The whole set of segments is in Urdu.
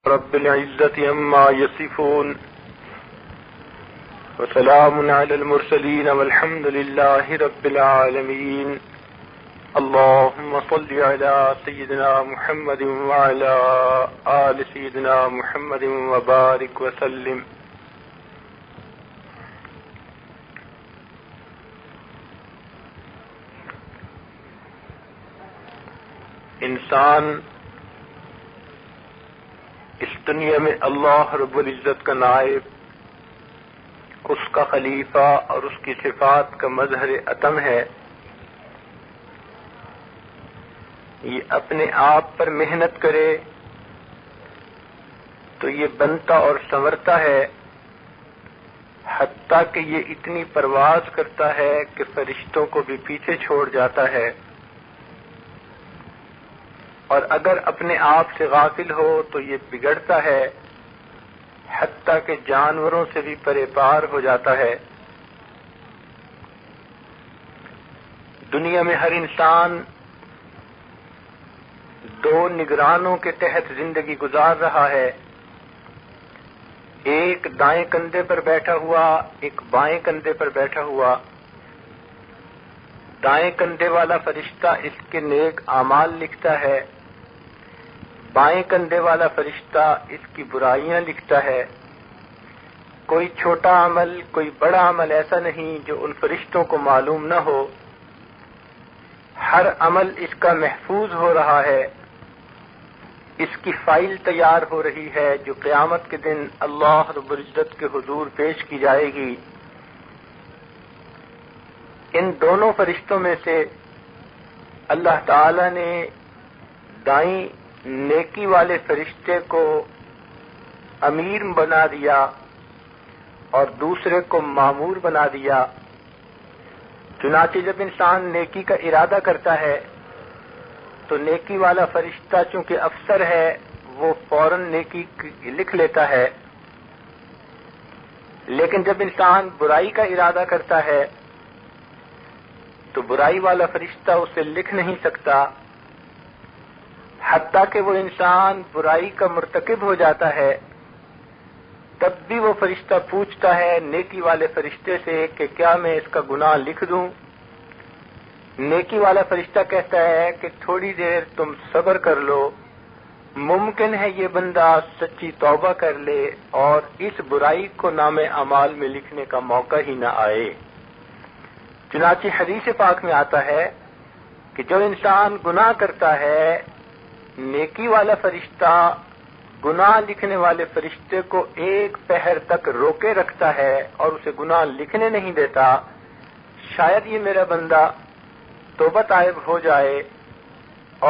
رب العزة عما يصفون وسلام على المرسلين والحمد لله رب العالمين. اللهم صل على سيدنا محمد وعلى آل سيدنا محمد وبارك وسلم. انسان اس دنیا میں اللہ رب العزت کا نائب، اس کا خلیفہ اور اس کی صفات کا مظہر عتم ہے. یہ اپنے آپ پر محنت کرے تو یہ بنتا اور سنورتا ہے، حتیٰ کہ یہ اتنی پرواز کرتا ہے کہ فرشتوں کو بھی پیچھے چھوڑ جاتا ہے. اور اگر اپنے آپ سے غافل ہو تو یہ بگڑتا ہے، حتیٰ کہ جانوروں سے بھی پرے پار ہو جاتا ہے. دنیا میں ہر انسان دو نگرانوں کے تحت زندگی گزار رہا ہے، ایک دائیں کندھے پر بیٹھا ہوا، ایک بائیں کندھے پر بیٹھا ہوا. دائیں کندھے والا فرشتہ اس کے نیک اعمال لکھتا ہے، بائیں کندھے والا فرشتہ اس کی برائیاں لکھتا ہے. کوئی چھوٹا عمل، کوئی بڑا عمل ایسا نہیں جو ان فرشتوں کو معلوم نہ ہو. ہر عمل اس کا محفوظ ہو رہا ہے، اس کی فائل تیار ہو رہی ہے جو قیامت کے دن اللہ رب العزت کے حضور پیش کی جائے گی. ان دونوں فرشتوں میں سے اللہ تعالی نے دائیں نیکی والے فرشتے کو امیر بنا دیا اور دوسرے کو مامور بنا دیا. چنانچہ جب انسان نیکی کا ارادہ کرتا ہے تو نیکی والا فرشتہ چونکہ افسر ہے وہ فوراً نیکی لکھ لیتا ہے، لیکن جب انسان برائی کا ارادہ کرتا ہے تو برائی والا فرشتہ اسے لکھ نہیں سکتا، حتیٰ کہ وہ انسان برائی کا مرتکب ہو جاتا ہے. تب بھی وہ فرشتہ پوچھتا ہے نیکی والے فرشتے سے کہ کیا میں اس کا گناہ لکھ دوں؟ نیکی والا فرشتہ کہتا ہے کہ تھوڑی دیر تم صبر کر لو، ممکن ہے یہ بندہ سچی توبہ کر لے اور اس برائی کو نام اعمال میں لکھنے کا موقع ہی نہ آئے. چنانچہ حدیث پاک میں آتا ہے کہ جو انسان گناہ کرتا ہے، نیکی والا فرشتہ گناہ لکھنے والے فرشتے کو ایک پہر تک روکے رکھتا ہے اور اسے گناہ لکھنے نہیں دیتا. شاید یہ میرا بندہ توبہ طائب ہو جائے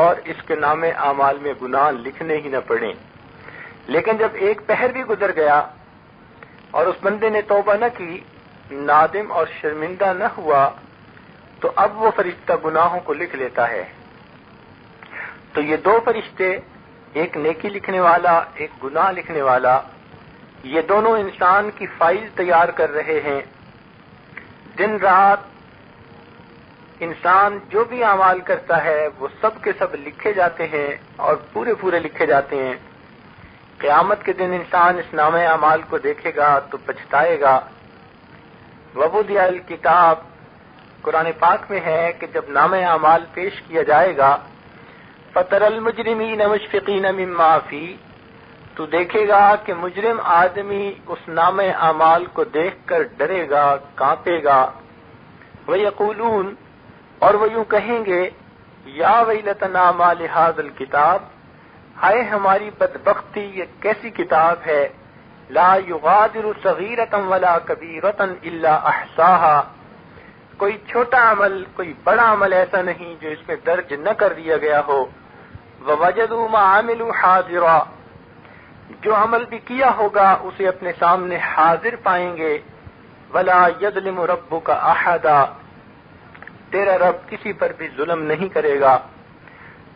اور اس کے نام اعمال میں گناہ لکھنے ہی نہ پڑیں. لیکن جب ایک پہر بھی گزر گیا اور اس بندے نے توبہ نہ کی، نادم اور شرمندہ نہ ہوا، تو اب وہ فرشتہ گناہوں کو لکھ لیتا ہے. تو یہ دو فرشتے، ایک نیکی لکھنے والا، ایک گناہ لکھنے والا، یہ دونوں انسان کی فائل تیار کر رہے ہیں. دن رات انسان جو بھی اعمال کرتا ہے وہ سب کے سب لکھے جاتے ہیں اور پورے لکھے جاتے ہیں. قیامت کے دن انسان اس نامہ اعمال کو دیکھے گا تو پچھتائے گا. وَوُضِعَ الْكِتَابُ قرآن پاک میں ہے کہ جب نامہ اعمال پیش کیا جائے گا، فَتَرَى الْمُجْرِمِينَ مُشْفِقِينَ مِمَّا فِيهِ، تو دیکھے گا کہ مجرم آدمی اس نامہ اعمال کو دیکھ کر ڈرے گا، کانپے گا. وَيَقُولُونَ اور وہ یوں کہیں گے، یا ویلتنا ما لہذا الکتاب، ہائے ہماری بدبختی، یہ کیسی کتاب ہے، لا یغادر صغیرۃ ولا کبیرۃ الا احصاها، کوئی چھوٹا عمل، کوئی بڑا عمل ایسا نہیں جو اس میں درج نہ کر دیا گیا ہو. ووجدوا ما عملوا حاضرا، جو عمل بھی کیا ہوگا اسے اپنے سامنے حاضر پائیں گے. ولا یظلم ربک احدا، تیرا رب کسی پر بھی ظلم نہیں کرے گا.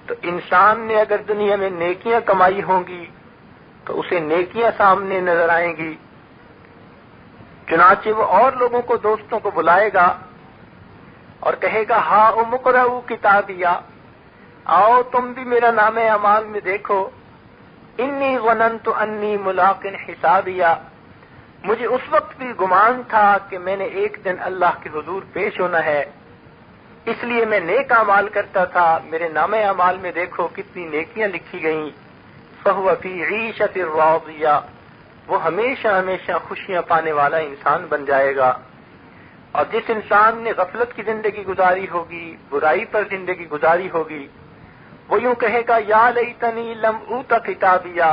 تو انسان نے اگر دنیا میں نیکیاں کمائی ہوں گی تو اسے نیکیاں سامنے نظر آئیں گی. چنانچہ وہ اور لوگوں کو، دوستوں کو بلائے گا اور کہے گا، ہا اقرؤ کتابیہ، آؤ تم بھی میرا نام اعمال میں دیکھو. انی ظننت انی ملاق حسابیا، مجھے اس وقت بھی گمان تھا کہ میں نے ایک دن اللہ کے حضور پیش ہونا ہے، اس لیے میں نیک اعمال کرتا تھا۔ میرے نامہ اعمال میں دیکھو کتنی نیکیاں لکھی گئیں۔ فہو فی عیشۃ راضیہ، وہ ہمیشہ ہمیشہ خوشیاں پانے والا انسان بن جائے گا۔ اور جس انسان نے غفلت کی زندگی گزاری ہوگی، برائی پر زندگی گزاری ہوگی، وہ یوں کہے گا یا لیتنی لم اوت کتابیا،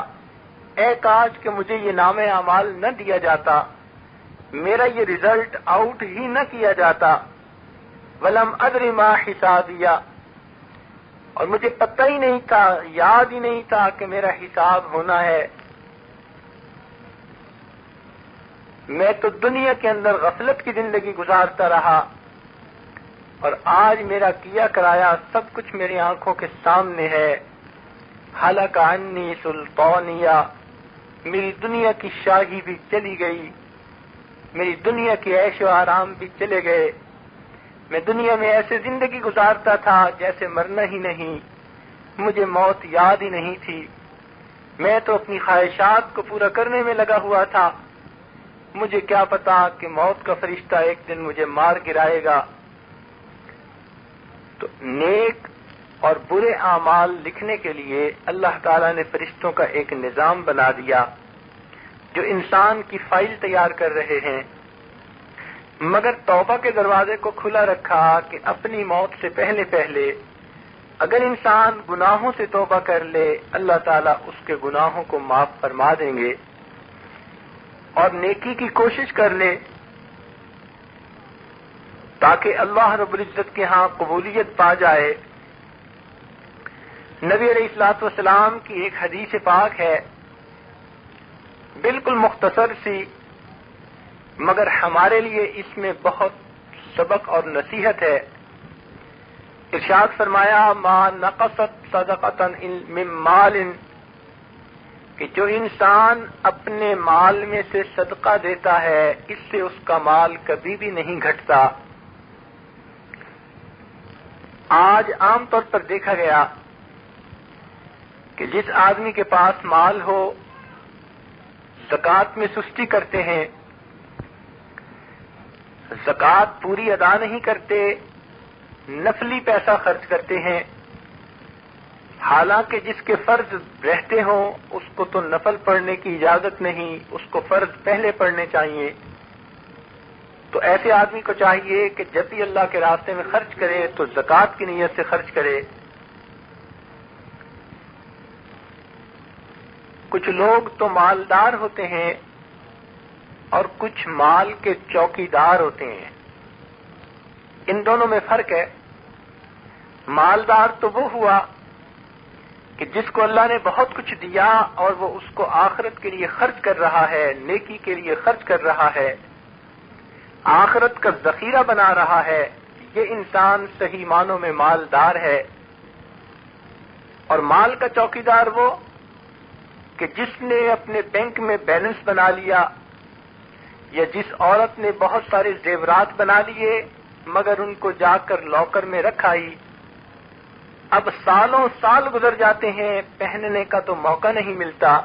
اے کاش کہ مجھے یہ نامہ اعمال نہ دیا جاتا، میرا یہ رزلٹ آؤٹ ہی نہ کیا جاتا۔ ولم ادر ما حسابیا، اور مجھے پتہ ہی نہیں تھا، یاد ہی نہیں تھا کہ میرا حساب ہونا ہے۔ میں تو دنیا کے اندر غفلت کی زندگی گزارتا رہا، اور آج میرا کیا کرایا سب کچھ میری آنکھوں کے سامنے ہے۔ ہلک عنی سلطانیہ، میری دنیا کی شاہی بھی چلی گئی، میری دنیا کے عیش و آرام بھی چلے گئے۔ میں دنیا میں ایسے زندگی گزارتا تھا جیسے مرنا ہی نہیں، مجھے موت یاد ہی نہیں تھی۔ میں تو اپنی خواہشات کو پورا کرنے میں لگا ہوا تھا، مجھے کیا پتا کہ موت کا فرشتہ ایک دن مجھے مار گرائے گا۔ تو نیک اور برے اعمال لکھنے کے لیے اللہ تعالیٰ نے فرشتوں کا ایک نظام بنا دیا جو انسان کی فائل تیار کر رہے ہیں، مگر توبہ کے دروازے کو کھلا رکھا کہ اپنی موت سے پہلے پہلے اگر انسان گناہوں سے توبہ کر لے، اللہ تعالیٰ اس کے گناہوں کو معاف فرما دیں گے، اور نیکی کی کوشش کر لے تاکہ اللہ رب العزت کے ہاں قبولیت پا جائے۔ نبی علیہ الصلوۃ والسلام کی ایک حدیث پاک ہے، بالکل مختصر سی، مگر ہمارے لیے اس میں بہت سبق اور نصیحت ہے۔ ارشاد فرمایا ما نقصت صدقۃ من مال، کہ جو انسان اپنے مال میں سے صدقہ دیتا ہے اس سے اس کا مال کبھی بھی نہیں گھٹتا۔ آج عام طور پر دیکھا گیا کہ جس آدمی کے پاس مال ہو زکوٰۃ میں سستی کرتے ہیں، زکوٰۃ پوری ادا نہیں کرتے، نفلی پیسہ خرچ کرتے ہیں، حالانکہ جس کے فرض رہتے ہوں اس کو تو نفل پڑھنے کی اجازت نہیں، اس کو فرض پہلے پڑھنے چاہیے۔ تو ایسے آدمی کو چاہیے کہ جب بھی اللہ کے راستے میں خرچ کرے تو زکوٰۃ کی نیت سے خرچ کرے۔ کچھ لوگ تو مالدار ہوتے ہیں اور کچھ مال کے چوکیدار ہوتے ہیں، ان دونوں میں فرق ہے۔ مالدار تو وہ ہوا کہ جس کو اللہ نے بہت کچھ دیا اور وہ اس کو آخرت کے لیے خرچ کر رہا ہے، نیکی کے لیے خرچ کر رہا ہے، آخرت کا ذخیرہ بنا رہا ہے، یہ انسان صحیح معنوں میں مالدار ہے۔ اور مال کا چوکیدار وہ کہ جس نے اپنے بینک میں بیلنس بنا لیا، یا جس عورت نے بہت سارے زیورات بنا لیے مگر ان کو جا کر لاکر میں رکھائی، اب سالوں سال گزر جاتے ہیں، پہننے کا تو موقع نہیں ملتا،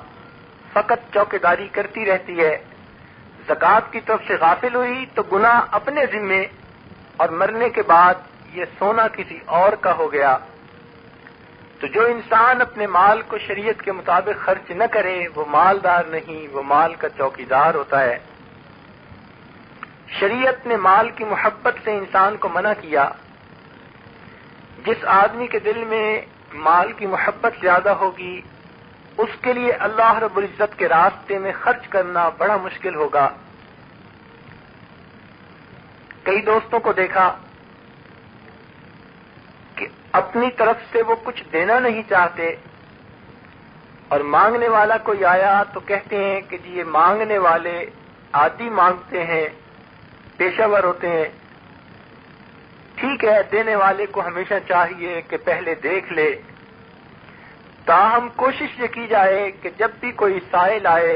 فقط چوکیداری کرتی رہتی ہے، زکوٰۃ کی طرف سے غافل ہوئی تو گناہ اپنے ذمے، اور مرنے کے بعد یہ سونا کسی اور کا ہو گیا۔ تو جو انسان اپنے مال کو شریعت کے مطابق خرچ نہ کرے وہ مالدار نہیں، وہ مال کا چوکیدار ہوتا ہے۔ شریعت نے مال کی محبت سے انسان کو منع کیا۔ جس آدمی کے دل میں مال کی محبت زیادہ ہوگی اس کے لیے اللہ رب العزت کے راستے میں خرچ کرنا بڑا مشکل ہوگا۔ کئی دوستوں کو دیکھا کہ اپنی طرف سے وہ کچھ دینا نہیں چاہتے، اور مانگنے والا کوئی آیا تو کہتے ہیں کہ جی یہ مانگنے والے عادی مانگتے ہیں، پیشہ ور ہوتے ہیں۔ ٹھیک ہے، دینے والے کو ہمیشہ چاہیے کہ پہلے دیکھ لے، تاہم کوشش یہ کی جائے کہ جب بھی کوئی سائل آئے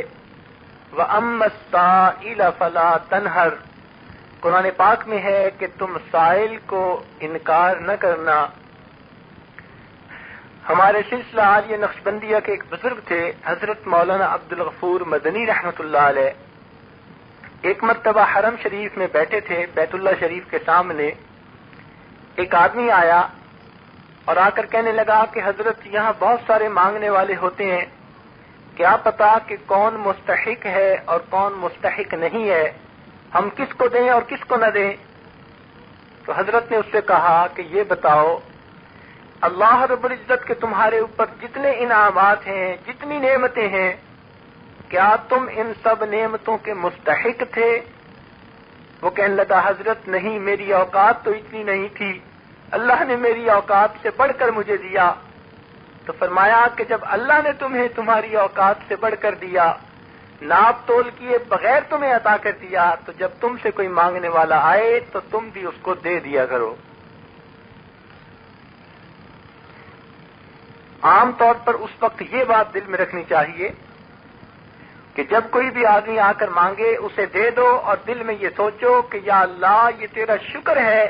وَأَمَّا السَّائِلَ فَلَا تَنْهَرْ، قرآن پاک میں ہے کہ تم سائل کو انکار نہ کرنا۔ ہمارے سلسلہ عالیہ نقشبندیہ کے ایک بزرگ تھے حضرت مولانا عبدالغفور مدنی رحمۃ اللہ علیہ. ایک مرتبہ حرم شریف میں بیٹھے تھے، بیت اللہ شریف کے سامنے ایک آدمی آیا اور آ کر کہنے لگا کہ حضرت یہاں بہت سارے مانگنے والے ہوتے ہیں، کیا پتا کہ کون مستحق ہے اور کون مستحق نہیں ہے، ہم کس کو دیں اور کس کو نہ دیں؟ تو حضرت نے اس سے کہا کہ یہ بتاؤ، اللہ رب العزت کے تمہارے اوپر جتنے انعامات ہیں، جتنی نعمتیں ہیں، کیا تم ان سب نعمتوں کے مستحق تھے؟ وہ کہنے لگا حضرت نہیں، میری اوقات تو اتنی نہیں تھی، اللہ نے میری اوقات سے بڑھ کر مجھے دیا. تو فرمایا کہ جب اللہ نے تمہیں تمہاری اوقات سے بڑھ کر دیا، ناپ تول کیے بغیر تمہیں عطا کر دیا، تو جب تم سے کوئی مانگنے والا آئے تو تم بھی اس کو دے دیا کرو. عام طور پر اس وقت یہ بات دل میں رکھنی چاہیے کہ جب کوئی بھی آدمی آ کر مانگے اسے دے دو، اور دل میں یہ سوچو کہ یا اللہ یہ تیرا شکر ہے،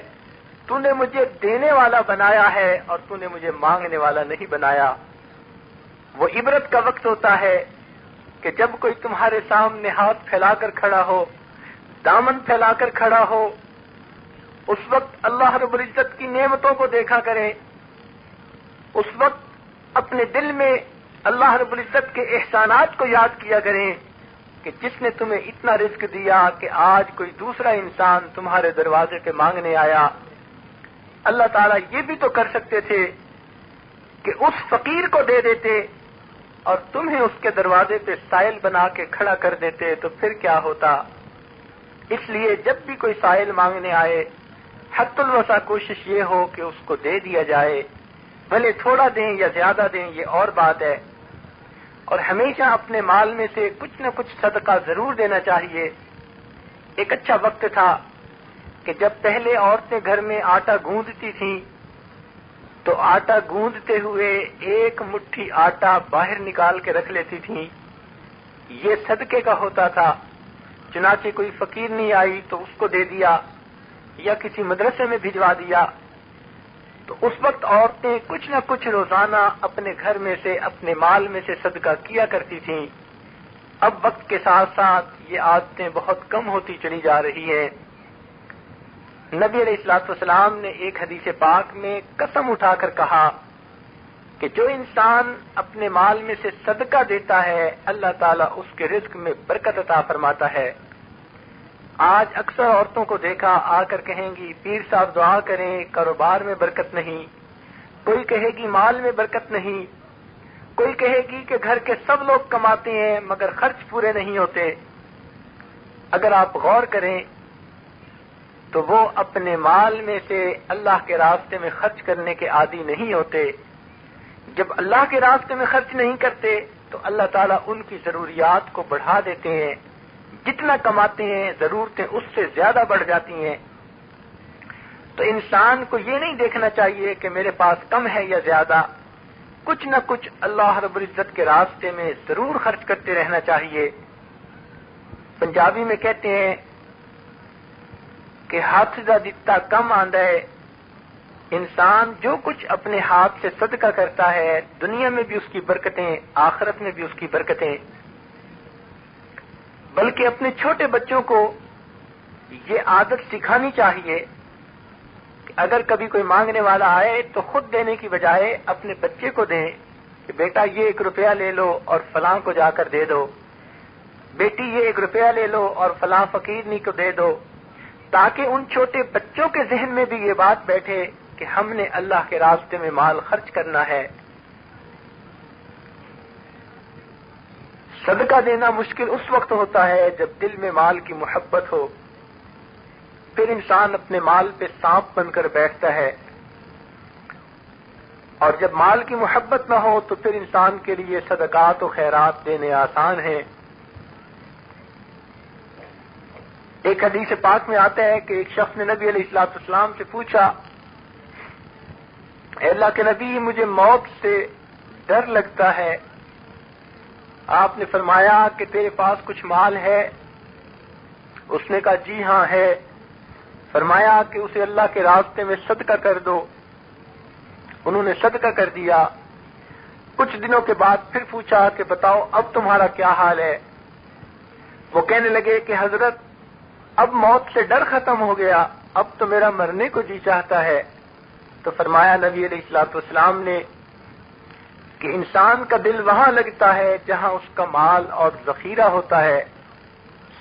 تو نے مجھے دینے والا بنایا ہے اور تو نے مجھے مانگنے والا نہیں بنایا. وہ عبرت کا وقت ہوتا ہے کہ جب کوئی تمہارے سامنے ہاتھ پھیلا کر کھڑا ہو، دامن پھیلا کر کھڑا ہو، اس وقت اللہ رب العزت کی نعمتوں کو دیکھا کریں. اس وقت اپنے دل میں اللہ رب العزت کے احسانات کو یاد کیا کریں کہ جس نے تمہیں اتنا رزق دیا کہ آج کوئی دوسرا انسان تمہارے دروازے پہ مانگنے آیا. اللہ تعالیٰ یہ بھی تو کر سکتے تھے کہ اس فقیر کو دے دیتے اور تمہیں اس کے دروازے پہ سائل بنا کے کھڑا کر دیتے، تو پھر کیا ہوتا؟ اس لیے جب بھی کوئی سائل مانگنے آئے، حد الوسع کوشش یہ ہو کہ اس کو دے دیا جائے، بھلے تھوڑا دیں یا زیادہ دیں یہ اور بات ہے. اور ہمیشہ اپنے مال میں سے کچھ نہ کچھ صدقہ ضرور دینا چاہیے. ایک اچھا وقت تھا کہ جب پہلے عورتیں گھر میں آٹا گوندتی تھیں تو آٹا گوندتے ہوئے ایک مٹھی آٹا باہر نکال کے رکھ لیتی تھیں، یہ صدقے کا ہوتا تھا. چنانچہ کوئی فقیر نہیں آئی تو اس کو دے دیا یا کسی مدرسے میں بھجوا دیا. تو اس وقت عورتیں کچھ نہ کچھ روزانہ اپنے گھر میں سے، اپنے مال میں سے صدقہ کیا کرتی تھیں. اب وقت کے ساتھ ساتھ یہ عادتیں بہت کم ہوتی چلی جا رہی ہیں. نبی علیہ الصلوۃ والسلام نے ایک حدیث پاک میں قسم اٹھا کر کہا کہ جو انسان اپنے مال میں سے صدقہ دیتا ہے اللہ تعالیٰ اس کے رزق میں برکت عطا فرماتا ہے. آج اکثر عورتوں کو دیکھا آ کر کہیں گی پیر صاحب دعا کریں، کاروبار میں برکت نہیں، کوئی کہے گی مال میں برکت نہیں، کوئی کہے گی کہ گھر کے سب لوگ کماتے ہیں مگر خرچ پورے نہیں ہوتے. اگر آپ غور کریں تو وہ اپنے مال میں سے اللہ کے راستے میں خرچ کرنے کے عادی نہیں ہوتے. جب اللہ کے راستے میں خرچ نہیں کرتے تو اللہ تعالیٰ ان کی ضروریات کو بڑھا دیتے ہیں. جتنا کماتے ہیں ضرورتیں اس سے زیادہ بڑھ جاتی ہیں. تو انسان کو یہ نہیں دیکھنا چاہیے کہ میرے پاس کم ہے یا زیادہ، کچھ نہ کچھ اللہ رب العزت کے راستے میں ضرور خرچ کرتے رہنا چاہیے. پنجابی میں کہتے ہیں کہ ہاتھ دا دتا کم آندا ہے. انسان جو کچھ اپنے ہاتھ سے صدقہ کرتا ہے دنیا میں بھی اس کی برکتیں، آخرت میں بھی اس کی برکتیں. بلکہ اپنے چھوٹے بچوں کو یہ عادت سکھانی چاہیے کہ اگر کبھی کوئی مانگنے والا آئے تو خود دینے کی بجائے اپنے بچے کو دیں کہ بیٹا یہ 1 روپیہ لے لو اور فلاں کو جا کر دے دو، بیٹی یہ 1 روپیہ لے لو اور فلاں فقیرنی کو دے دو، تاکہ ان چھوٹے بچوں کے ذہن میں بھی یہ بات بیٹھے کہ ہم نے اللہ کے راستے میں مال خرچ کرنا ہے. صدقہ دینا مشکل اس وقت ہوتا ہے جب دل میں مال کی محبت ہو، پھر انسان اپنے مال پہ سانپ بن کر بیٹھتا ہے. اور جب مال کی محبت نہ ہو تو پھر انسان کے لیے صدقات و خیرات دینے آسان ہیں. ایک حدیث پاک میں آتا ہے کہ ایک شخص نے نبی علیہ الصلوۃ والسلام سے پوچھا، اے اللہ کے نبی مجھے موت سے ڈر لگتا ہے. آپ نے فرمایا کہ تیرے پاس کچھ مال ہے؟ اس نے کہا جی ہاں ہے. فرمایا کہ اسے اللہ کے راستے میں صدقہ کر دو. انہوں نے صدقہ کر دیا. کچھ دنوں کے بعد پھر پوچھا کہ بتاؤ اب تمہارا کیا حال ہے؟ وہ کہنے لگے کہ حضرت اب موت سے ڈر ختم ہو گیا، اب تو میرا مرنے کو جی چاہتا ہے۔ تو فرمایا نبی علیہ الصلوۃ والسلام نے کہ انسان کا دل وہاں لگتا ہے جہاں اس کا مال اور ذخیرہ ہوتا ہے،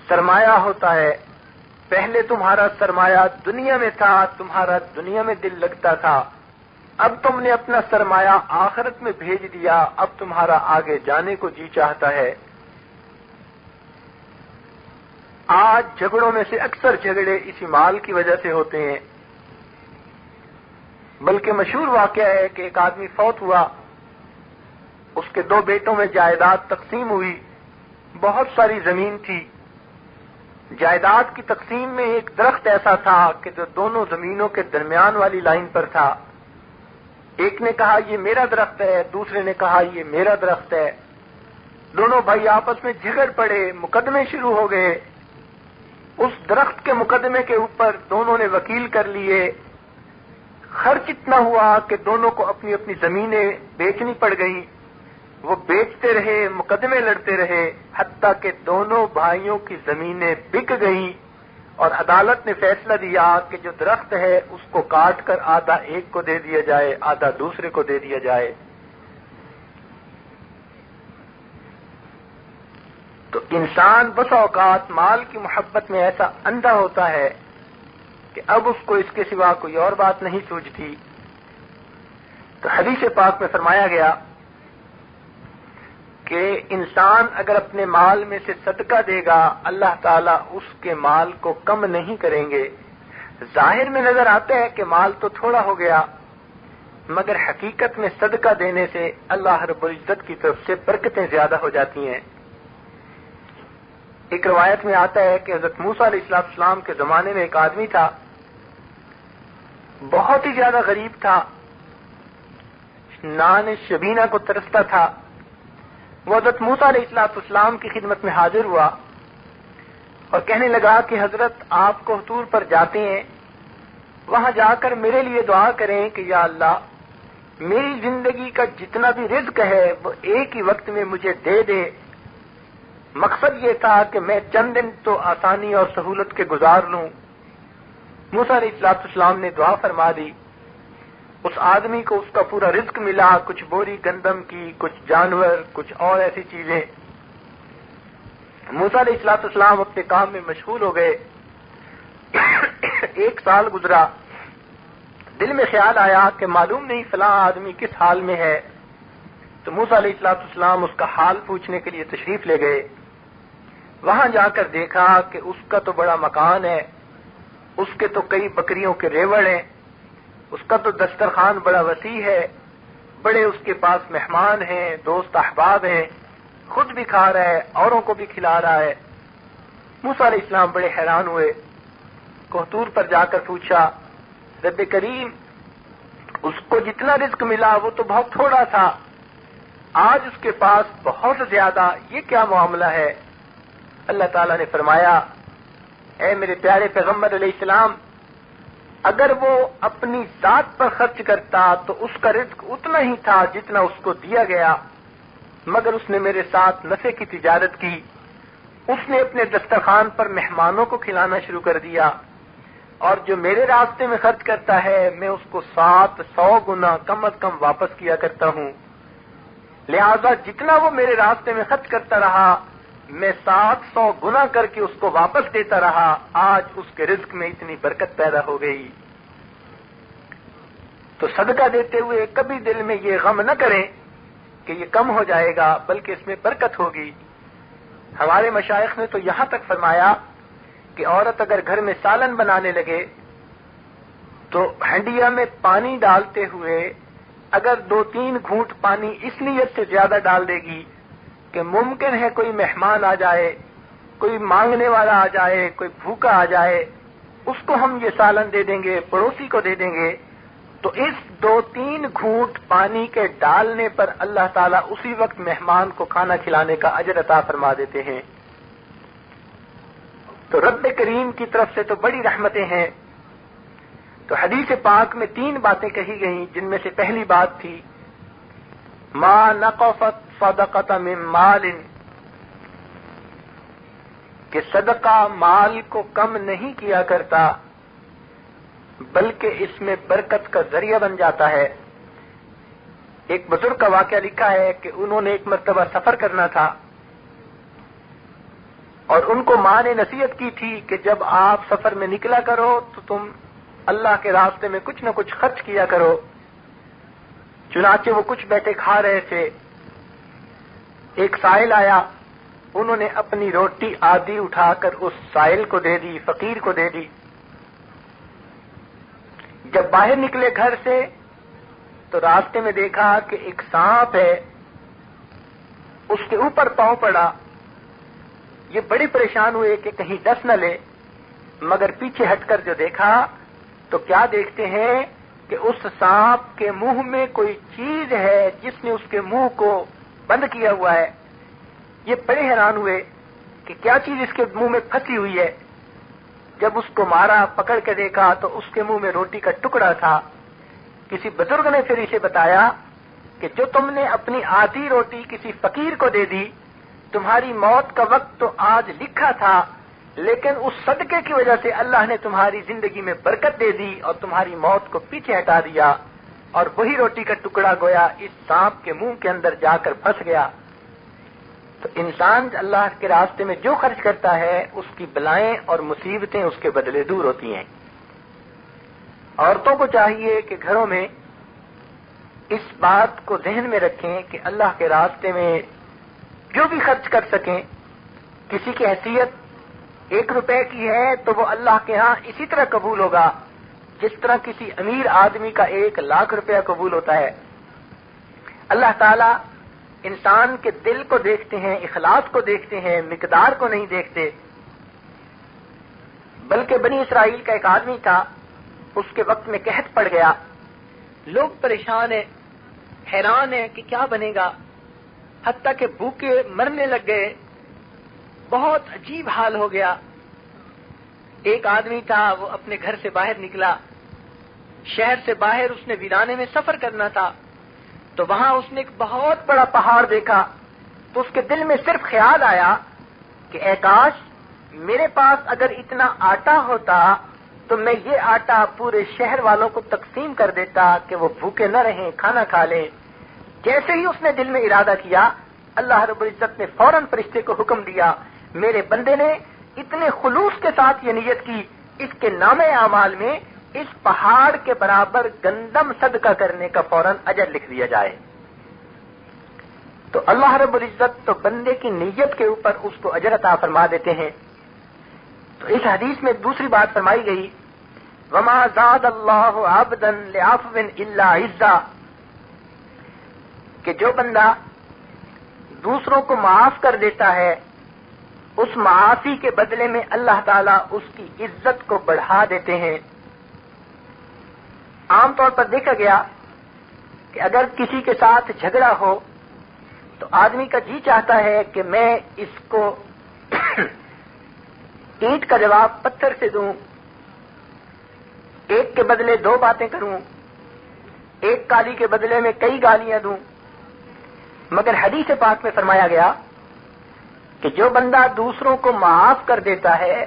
سرمایہ ہوتا ہے۔ پہلے تمہارا سرمایہ دنیا میں تھا، تمہارا دنیا میں دل لگتا تھا، اب تم نے اپنا سرمایہ آخرت میں بھیج دیا، اب تمہارا آگے جانے کو جی چاہتا ہے۔ آج جھگڑوں میں سے اکثر جھگڑے اسی مال کی وجہ سے ہوتے ہیں۔ بلکہ مشہور واقعہ ہے کہ ایک آدمی فوت ہوا، اس کے 2 بیٹوں میں جائیداد تقسیم ہوئی، بہت ساری زمین تھی۔ جائیداد کی تقسیم میں ایک درخت ایسا تھا کہ جو دونوں زمینوں کے درمیان والی لائن پر تھا۔ ایک نے کہا یہ میرا درخت ہے، دوسرے نے کہا یہ میرا درخت ہے۔ دونوں بھائی آپس میں جھگڑ پڑے، مقدمے شروع ہو گئے۔ اس درخت کے مقدمے کے اوپر دونوں نے وکیل کر لیے۔ خرچ اتنا ہوا کہ دونوں کو اپنی اپنی زمینیں بیچنی پڑ گئیں۔ وہ بیچتے رہے، مقدمے لڑتے رہے، حتیٰ کہ دونوں بھائیوں کی زمینیں بک گئیں، اور عدالت نے فیصلہ دیا کہ جو درخت ہے اس کو کاٹ کر آدھا ایک کو دے دیا جائے، آدھا دوسرے کو دے دیا جائے۔ تو انسان بس اوقات مال کی محبت میں ایسا اندھا ہوتا ہے کہ اب اس کو اس کے سوا کوئی اور بات نہیں سوچتی۔ تو حدیث پاک میں فرمایا گیا کہ انسان اگر اپنے مال میں سے صدقہ دے گا، اللہ تعالیٰ اس کے مال کو کم نہیں کریں گے۔ ظاہر میں نظر آتا ہے کہ مال تو تھوڑا ہو گیا، مگر حقیقت میں صدقہ دینے سے اللہ رب العزت کی طرف سے برکتیں زیادہ ہو جاتی ہیں۔ ایک روایت میں آتا ہے کہ حضرت موسیٰ علیہ السلام کے زمانے میں ایک آدمی تھا، بہت ہی زیادہ غریب تھا، نان شبینہ کو ترستا تھا۔ وہ حضرت موسیٰ علیہ السلام کی خدمت میں حاضر ہوا اور کہنے لگا کہ حضرت آپ کو حضور پر جاتے ہیں، وہاں جا کر میرے لیے دعا کریں کہ یا اللہ میری زندگی کا جتنا بھی رزق ہے وہ ایک ہی وقت میں مجھے دے دے۔ مقصد یہ تھا کہ میں چند دن تو آسانی اور سہولت کے گزار لوں۔ موسیٰ علیہ السلام نے دعا فرما دی، اس آدمی کو اس کا پورا رزق ملا، کچھ بوری گندم کی، کچھ جانور، کچھ اور ایسی چیزیں۔ موسیٰ علیہ السلام اپنے کام میں مشغول ہو گئے۔ 1 سال گزرا، دل میں خیال آیا کہ معلوم نہیں فلاں آدمی کس حال میں ہے، تو موسیٰ علیہ السلام اس کا حال پوچھنے کے لیے تشریف لے گئے۔ وہاں جا کر دیکھا کہ اس کا تو بڑا مکان ہے، اس کے تو کئی بکریوں کے ریوڑ ہیں، اس کا تو دسترخوان بڑا وسیع ہے، بڑے اس کے پاس مہمان ہیں، دوست احباب ہیں، خود بھی کھا رہا ہے، اوروں کو بھی کھلا رہا ہے۔ موسیٰ علیہ السلام بڑے حیران ہوئے، کوہتور پر جا کر پوچھا، رب کریم اس کو جتنا رزق ملا وہ تو بہت تھوڑا تھا، آج اس کے پاس بہت زیادہ، یہ کیا معاملہ ہے؟ اللہ تعالیٰ نے فرمایا، اے میرے پیارے پیغمبر علیہ السلام، اگر وہ اپنی ذات پر خرچ کرتا تو اس کا رزق اتنا ہی تھا جتنا اس کو دیا گیا، مگر اس نے میرے ساتھ نفع کی تجارت کی، اس نے اپنے دسترخوان پر مہمانوں کو کھلانا شروع کر دیا، اور جو میرے راستے میں خرچ کرتا ہے میں اس کو 700 گنا کم از کم واپس کیا کرتا ہوں، لہذا جتنا وہ میرے راستے میں خرچ کرتا رہا میں 700 گنا کر کے اس کو واپس دیتا رہا، آج اس کے رزق میں اتنی برکت پیدا ہو گئی۔ تو صدقہ دیتے ہوئے کبھی دل میں یہ غم نہ کریں کہ یہ کم ہو جائے گا، بلکہ اس میں برکت ہوگی۔ ہمارے مشائخ نے تو یہاں تک فرمایا کہ عورت اگر گھر میں سالن بنانے لگے تو ہنڈیا میں پانی ڈالتے ہوئے اگر 2-3 گھونٹ پانی اس نیت سے زیادہ ڈال دے گی کہ ممکن ہے کوئی مہمان آ جائے، کوئی مانگنے والا آ جائے، کوئی بھوکا آ جائے، اس کو ہم یہ سالن دے دیں گے، پڑوسی کو دے دیں گے، تو اس 2-3 گھونٹ پانی کے ڈالنے پر اللہ تعالیٰ اسی وقت مہمان کو کھانا کھلانے کا اجر عطا فرما دیتے ہیں۔ تو رب کریم کی طرف سے تو بڑی رحمتیں ہیں۔ تو حدیث پاک میں 3 باتیں کہی گئیں، جن میں سے پہلی بات تھی ما نقصت صدقۃ من مال، کہ صدقہ مال کو کم نہیں کیا کرتا بلکہ اس میں برکت کا ذریعہ بن جاتا ہے۔ ایک بزرگ کا واقعہ لکھا ہے کہ انہوں نے ایک مرتبہ سفر کرنا تھا اور ان کو ماں نے نصیحت کی تھی کہ جب آپ سفر میں نکلا کرو تو تم اللہ کے راستے میں کچھ نہ کچھ خرچ کیا کرو۔ چنانچہ وہ کچھ بیٹھے کھا رہے تھے، ایک سائل آیا، انہوں نے اپنی روٹی آدھی اٹھا کر اس سائل کو دے دی، فقیر کو دے دی۔ جب باہر نکلے گھر سے تو راستے میں دیکھا کہ ایک سانپ ہے، اس کے اوپر پاؤں پڑا۔ یہ بڑے پریشان ہوئے کہ کہیں ڈس نہ لے، مگر پیچھے ہٹ کر جو دیکھا تو کیا دیکھتے ہیں کہ اس سانپ کے منہ میں کوئی چیز ہے جس نے اس کے منہ کو بند کیا ہوا ہے۔ یہ بڑے حیران ہوئے کہ کیا چیز اس کے منہ میں پھنسی ہوئی ہے۔ جب اس کو مارا، پکڑ کے دیکھا تو اس کے منہ میں روٹی کا ٹکڑا تھا۔ کسی بزرگ نے پھر اسے بتایا کہ جو تم نے اپنی آدھی روٹی کسی فقیر کو دے دی، تمہاری موت کا وقت تو آج لکھا تھا، لیکن اس صدقے کی وجہ سے اللہ نے تمہاری زندگی میں برکت دے دی اور تمہاری موت کو پیچھے ہٹا دیا، اور وہی روٹی کا ٹکڑا گویا اس سانپ کے منہ کے اندر جا کر پھنس گیا۔ تو انسان اللہ کے راستے میں جو خرچ کرتا ہے اس کی بلائیں اور مصیبتیں اس کے بدلے دور ہوتی ہیں۔ عورتوں کو چاہیے کہ گھروں میں اس بات کو ذہن میں رکھیں کہ اللہ کے راستے میں جو بھی خرچ کر سکیں، کسی کی حیثیت 1 روپے کی ہے تو وہ اللہ کے ہاں اسی طرح قبول ہوگا جس طرح کسی امیر آدمی کا 1 لاکھ روپیہ قبول ہوتا ہے۔ اللہ تعالی انسان کے دل کو دیکھتے ہیں، اخلاص کو دیکھتے ہیں، مقدار کو نہیں دیکھتے۔ بلکہ بنی اسرائیل کا ایک آدمی تھا، اس کے وقت میں قحط پڑ گیا، لوگ پریشان ہیں، حیران ہیں کہ کیا بنے گا، حتیٰ کہ بھوکے مرنے لگ گئے، بہت عجیب حال ہو گیا۔ ایک آدمی تھا، وہ اپنے گھر سے باہر نکلا، شہر سے باہر اس نے ویرانے میں سفر کرنا تھا، تو وہاں اس نے ایک بہت بڑا پہاڑ دیکھا، تو اس کے دل میں صرف خیال آیا کہ اے کاش میرے پاس اگر اتنا آٹا ہوتا تو میں یہ آٹا پورے شہر والوں کو تقسیم کر دیتا کہ وہ بھوکے نہ رہیں، کھانا کھا لیں۔ جیسے ہی اس نے دل میں ارادہ کیا، اللہ رب العزت نے فوراً فرشتے کو حکم دیا، میرے بندے نے اتنے خلوص کے ساتھ یہ نیت کی، اس کے نامے اعمال میں اس پہاڑ کے برابر گندم صدقہ کرنے کا فوراً اجر لکھ دیا جائے۔ تو اللہ رب العزت تو بندے کی نیت کے اوپر اس کو اجر عطا فرما دیتے ہیں۔ تو اس حدیث میں دوسری بات فرمائی گئی، وما زاد اللہ عبدا لعفو الا عزا، کہ جو بندہ دوسروں کو معاف کر دیتا ہے، اس معافی کے بدلے میں اللہ تعالیٰ اس کی عزت کو بڑھا دیتے ہیں۔ عام طور پر دیکھا گیا کہ اگر کسی کے ساتھ جھگڑا ہو تو آدمی کا جی چاہتا ہے کہ میں اس کو اینٹ کا جواب پتھر سے دوں، ایک کے بدلے 2 باتیں کروں، ایک گالی کے بدلے میں کئی گالیاں دوں۔ مگر حدیث پاک میں فرمایا گیا کہ جو بندہ دوسروں کو معاف کر دیتا ہے،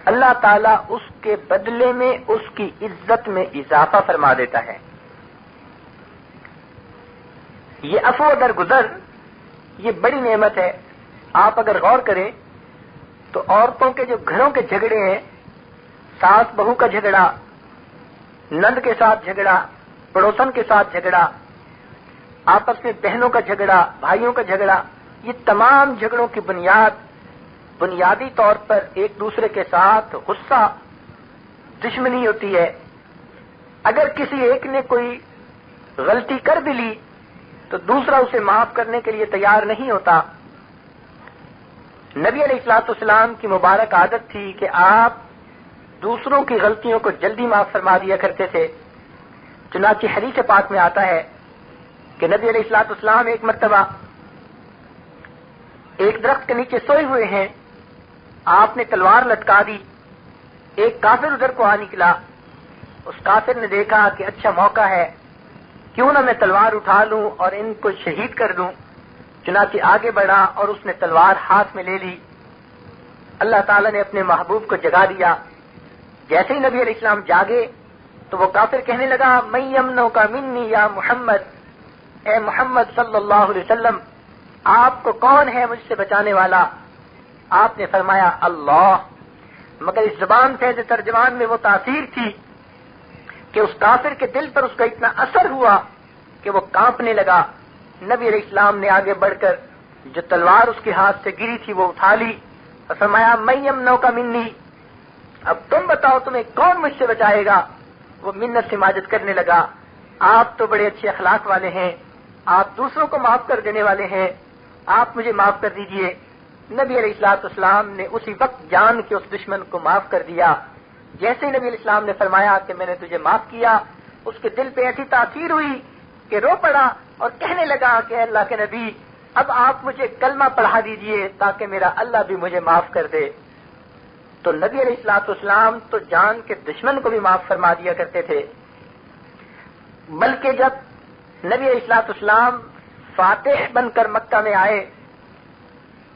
اللہ تعالیٰ اس کے بدلے میں اس کی عزت میں اضافہ فرما دیتا ہے۔ یہ عفو درگزر یہ بڑی نعمت ہے۔ آپ اگر غور کریں تو عورتوں کے جو گھروں کے جھگڑے ہیں، ساس بہو کا جھگڑا، نند کے ساتھ جھگڑا، پڑوسن کے ساتھ جھگڑا، آپس میں بہنوں کا جھگڑا، بھائیوں کا جھگڑا، یہ تمام جھگڑوں کی بنیادی طور پر ایک دوسرے کے ساتھ غصہ، دشمنی ہوتی ہے۔ اگر کسی ایک نے کوئی غلطی کر بھی لی تو دوسرا اسے معاف کرنے کے لیے تیار نہیں ہوتا۔ نبی علیہ الصلوۃ والسلام کی مبارک عادت تھی کہ آپ دوسروں کی غلطیوں کو جلدی معاف فرما دیا کرتے تھے۔ چنانچہ حدیث پاک میں آتا ہے کہ نبی علیہ الصلوۃ والسلام ایک مرتبہ ایک درخت کے نیچے سوئے ہوئے ہیں، آپ نے تلوار لٹکا دی، ایک کافر ادھر کو آ نکلا، اس کافر نے دیکھا کہ اچھا موقع ہے، کیوں نہ میں تلوار اٹھا لوں اور ان کو شہید کر دوں. چنانچہ آگے بڑھا اور اس نے تلوار ہاتھ میں لے لی. اللہ تعالیٰ نے اپنے محبوب کو جگا دیا. جیسے ہی نبی علیہ السلام جاگے تو وہ کافر کہنے لگا من یمنعک منی یا محمد، اے محمد صلی اللہ علیہ وسلم آپ کو کون ہے مجھ سے بچانے والا؟ آپ نے فرمایا اللہ. مگر اس زبان سے ترجمان میں وہ تاثیر تھی کہ اس کافر کے دل پر اس کا اتنا اثر ہوا کہ وہ کانپنے لگا. نبی علیہ السلام نے آگے بڑھ کر جو تلوار اس کے ہاتھ سے گری تھی وہ اٹھا لی اور فرمایا من یمنعک منی، اب تم بتاؤ تمہیں کون مجھ سے بچائے گا؟ وہ منت سے ماجد کرنے لگا. آپ تو بڑے اچھے اخلاق والے ہیں، آپ دوسروں کو معاف کر دینے والے ہیں، آپ مجھے معاف کر دیجئے. نبی علیہ السلام نے اسی وقت جان کے اس دشمن کو معاف کر دیا. جیسے ہی نبی علیہ السلام نے فرمایا کہ میں نے تجھے معاف کیا، اس کے دل پہ ایسی تاثیر ہوئی کہ رو پڑا اور کہنے لگا کہ اللہ کے نبی اب آپ مجھے کلمہ پڑھا دیجئے تاکہ میرا اللہ بھی مجھے معاف کر دے. تو نبی علیہ السلام تو جان کے دشمن کو بھی معاف فرما دیا کرتے تھے. بلکہ جب نبی علیہ السلام فاتح بن کر مکہ میں آئے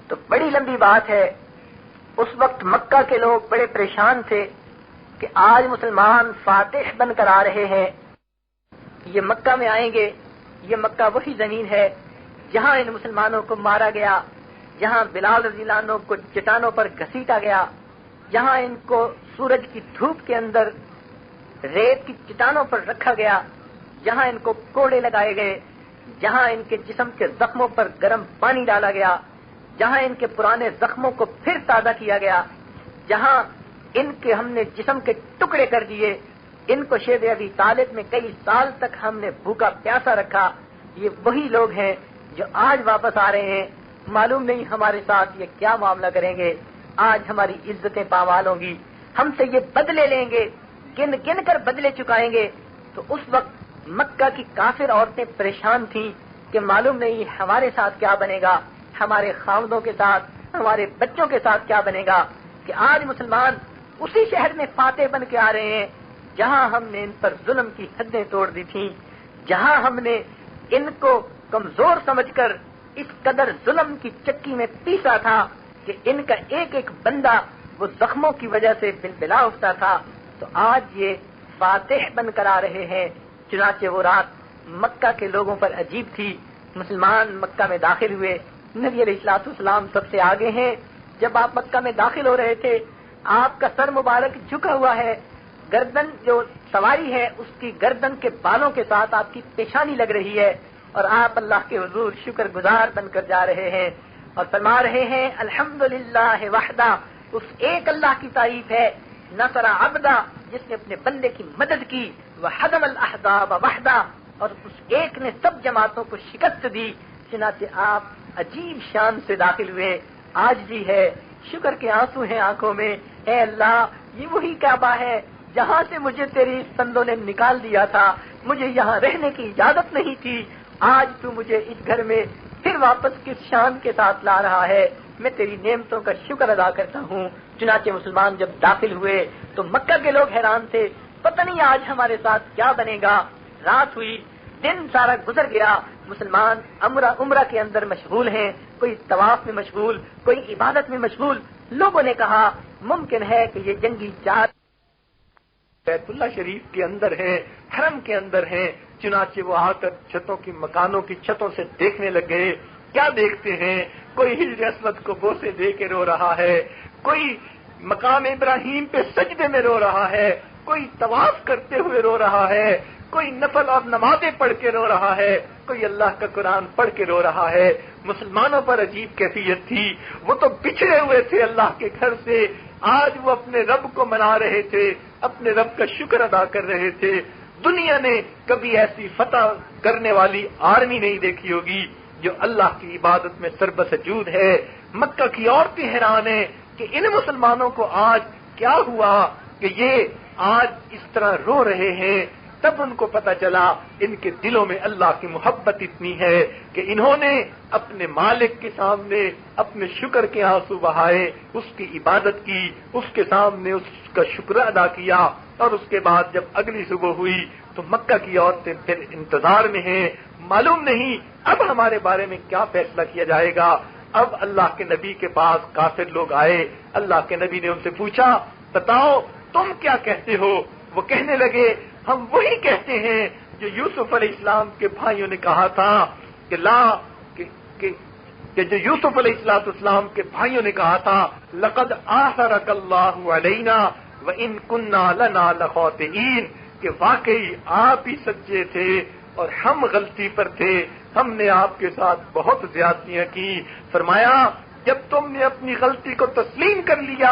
تو بڑی لمبی بات ہے، اس وقت مکہ کے لوگ بڑے پریشان تھے کہ آج مسلمان فاتح بن کر آ رہے ہیں، یہ مکہ میں آئیں گے. یہ مکہ وہی زمین ہے جہاں ان مسلمانوں کو مارا گیا، جہاں بلال رضی اللہ عنہ کو چٹانوں پر گھسیٹا گیا، جہاں ان کو سورج کی دھوپ کے اندر ریت کی چٹانوں پر رکھا گیا، جہاں ان کو کوڑے لگائے گئے، جہاں ان کے جسم کے زخموں پر گرم پانی ڈالا گیا، جہاں ان کے پرانے زخموں کو پھر تازہ کیا گیا، جہاں ان کے ہم نے جسم کے ٹکڑے کر دیے، ان کو شیب ابی طالب میں کئی سال تک ہم نے بھوکا پیاسا رکھا. یہ وہی لوگ ہیں جو آج واپس آ رہے ہیں. معلوم نہیں ہمارے ساتھ یہ کیا معاملہ کریں گے. آج ہماری عزتیں پامال ہوں گی، ہم سے یہ بدلے لیں گے، گن گن کر بدلے چکائیں گے. تو اس وقت مکہ کی کافر عورتیں پریشان تھیں کہ معلوم نہیں ہمارے ساتھ کیا بنے گا، ہمارے خاوندوں کے ساتھ، ہمارے بچوں کے ساتھ کیا بنے گا. کہ آج مسلمان اسی شہر میں فاتح بن کے آ رہے ہیں جہاں ہم نے ان پر ظلم کی حدیں توڑ دی تھیں، جہاں ہم نے ان کو کمزور سمجھ کر اس قدر ظلم کی چکی میں پیسا تھا کہ ان کا ایک ایک بندہ وہ زخموں کی وجہ سے بلبلا اٹھتا تھا. تو آج یہ فاتح بن کر آ رہے ہیں. چنانچہ وہ رات مکہ کے لوگوں پر عجیب تھی. مسلمان مکہ میں داخل ہوئے، نبی علیہ السلام سب سے آگے ہیں. جب آپ مکہ میں داخل ہو رہے تھے آپ کا سر مبارک جھکا ہوا ہے، گردن جو سواری ہے اس کی گردن کے بالوں کے ساتھ آپ کی پیشانی لگ رہی ہے، اور آپ اللہ کے حضور شکر گزار بن کر جا رہے ہیں اور فرما رہے ہیں الحمدللہ وحدہ، اس ایک اللہ کی تعریف ہے، نصر عبدہ جس نے اپنے بندے کی مدد کی، وحدم الاحزاب وحدہ اور اس ایک نے سب جماعتوں کو شکست دی. چنانچہ آپ عجیب شان سے داخل ہوئے. آج بھی ہے، شکر کے آنسو ہیں آنکھوں میں. اے اللہ یہ وہی کعبہ ہے جہاں سے مجھے تیری سندوں نے نکال دیا تھا، مجھے یہاں رہنے کی اجازت نہیں تھی، آج تو مجھے اس گھر میں پھر واپس کس شان کے ساتھ لا رہا ہے. میں تیری نعمتوں کا شکر ادا کرتا ہوں. چنانچہ مسلمان جب داخل ہوئے تو مکہ کے لوگ حیران تھے، پتہ نہیں آج ہمارے ساتھ کیا بنے گا. رات ہوئی، دن سارا گزر گیا، مسلمان عمرہ کے اندر مشغول ہیں، کوئی طواف میں مشغول، کوئی عبادت میں مشغول. لوگوں نے کہا ممکن ہے کہ یہ جنگی جہاد بیت اللہ شریف کے اندر ہیں، حرم کے اندر ہیں. چنانچہ وہ آ کر چھتوں کی مکانوں کی چھتوں سے دیکھنے لگ گئے. کیا دیکھتے ہیں؟ کوئی حجر اسود کو بوسے دے کے رو رہا ہے، کوئی مقام ابراہیم پہ سجدے میں رو رہا ہے، کوئی طواف کرتے ہوئے رو رہا ہے، کوئی نفل اور نمازیں پڑھ کے رو رہا ہے، کوئی اللہ کا قرآن پڑھ کے رو رہا ہے. مسلمانوں پر عجیب کیفیت تھی. وہ تو بچھڑے ہوئے تھے اللہ کے گھر سے، آج وہ اپنے رب کو منا رہے تھے، اپنے رب کا شکر ادا کر رہے تھے. دنیا نے کبھی ایسی فتح کرنے والی آرمی نہیں دیکھی ہوگی جو اللہ کی عبادت میں سربسجود ہے. مکہ کی عورتیں حیران ہیں کہ ان مسلمانوں کو آج کیا ہوا کہ یہ آج اس طرح رو رہے ہیں. تب ان کو پتہ چلا ان کے دلوں میں اللہ کی محبت اتنی ہے کہ انہوں نے اپنے مالک کے سامنے اپنے شکر کے آنسو بہائے، اس کی عبادت کی، اس کے سامنے اس کا شکر ادا کیا. اور اس کے بعد جب اگلی صبح ہوئی تو تو مکہ کی عورتیں پھر انتظار میں ہیں، معلوم نہیں اب ہمارے بارے میں کیا فیصلہ کیا جائے گا۔ اب اللہ کے نبی کے پاس کافر لوگ آئے، اللہ کے نبی نے ان سے پوچھا بتاؤ تم کیا کہتے ہو؟ وہ کہنے لگے ہم وہی کہتے ہیں جو یوسف علیہ السلام کے بھائیوں نے کہا تھا کہ جو یوسف علیہ السلام کے بھائیوں نے کہا تھا لقد آثرک اللہ علینا وان کنا لنا لخاطئین، کہ واقعی آپ ہی سچے تھے اور ہم غلطی پر تھے، ہم نے آپ کے ساتھ بہت زیادتیاں کی۔ فرمایا جب تم نے اپنی غلطی کو تسلیم کر لیا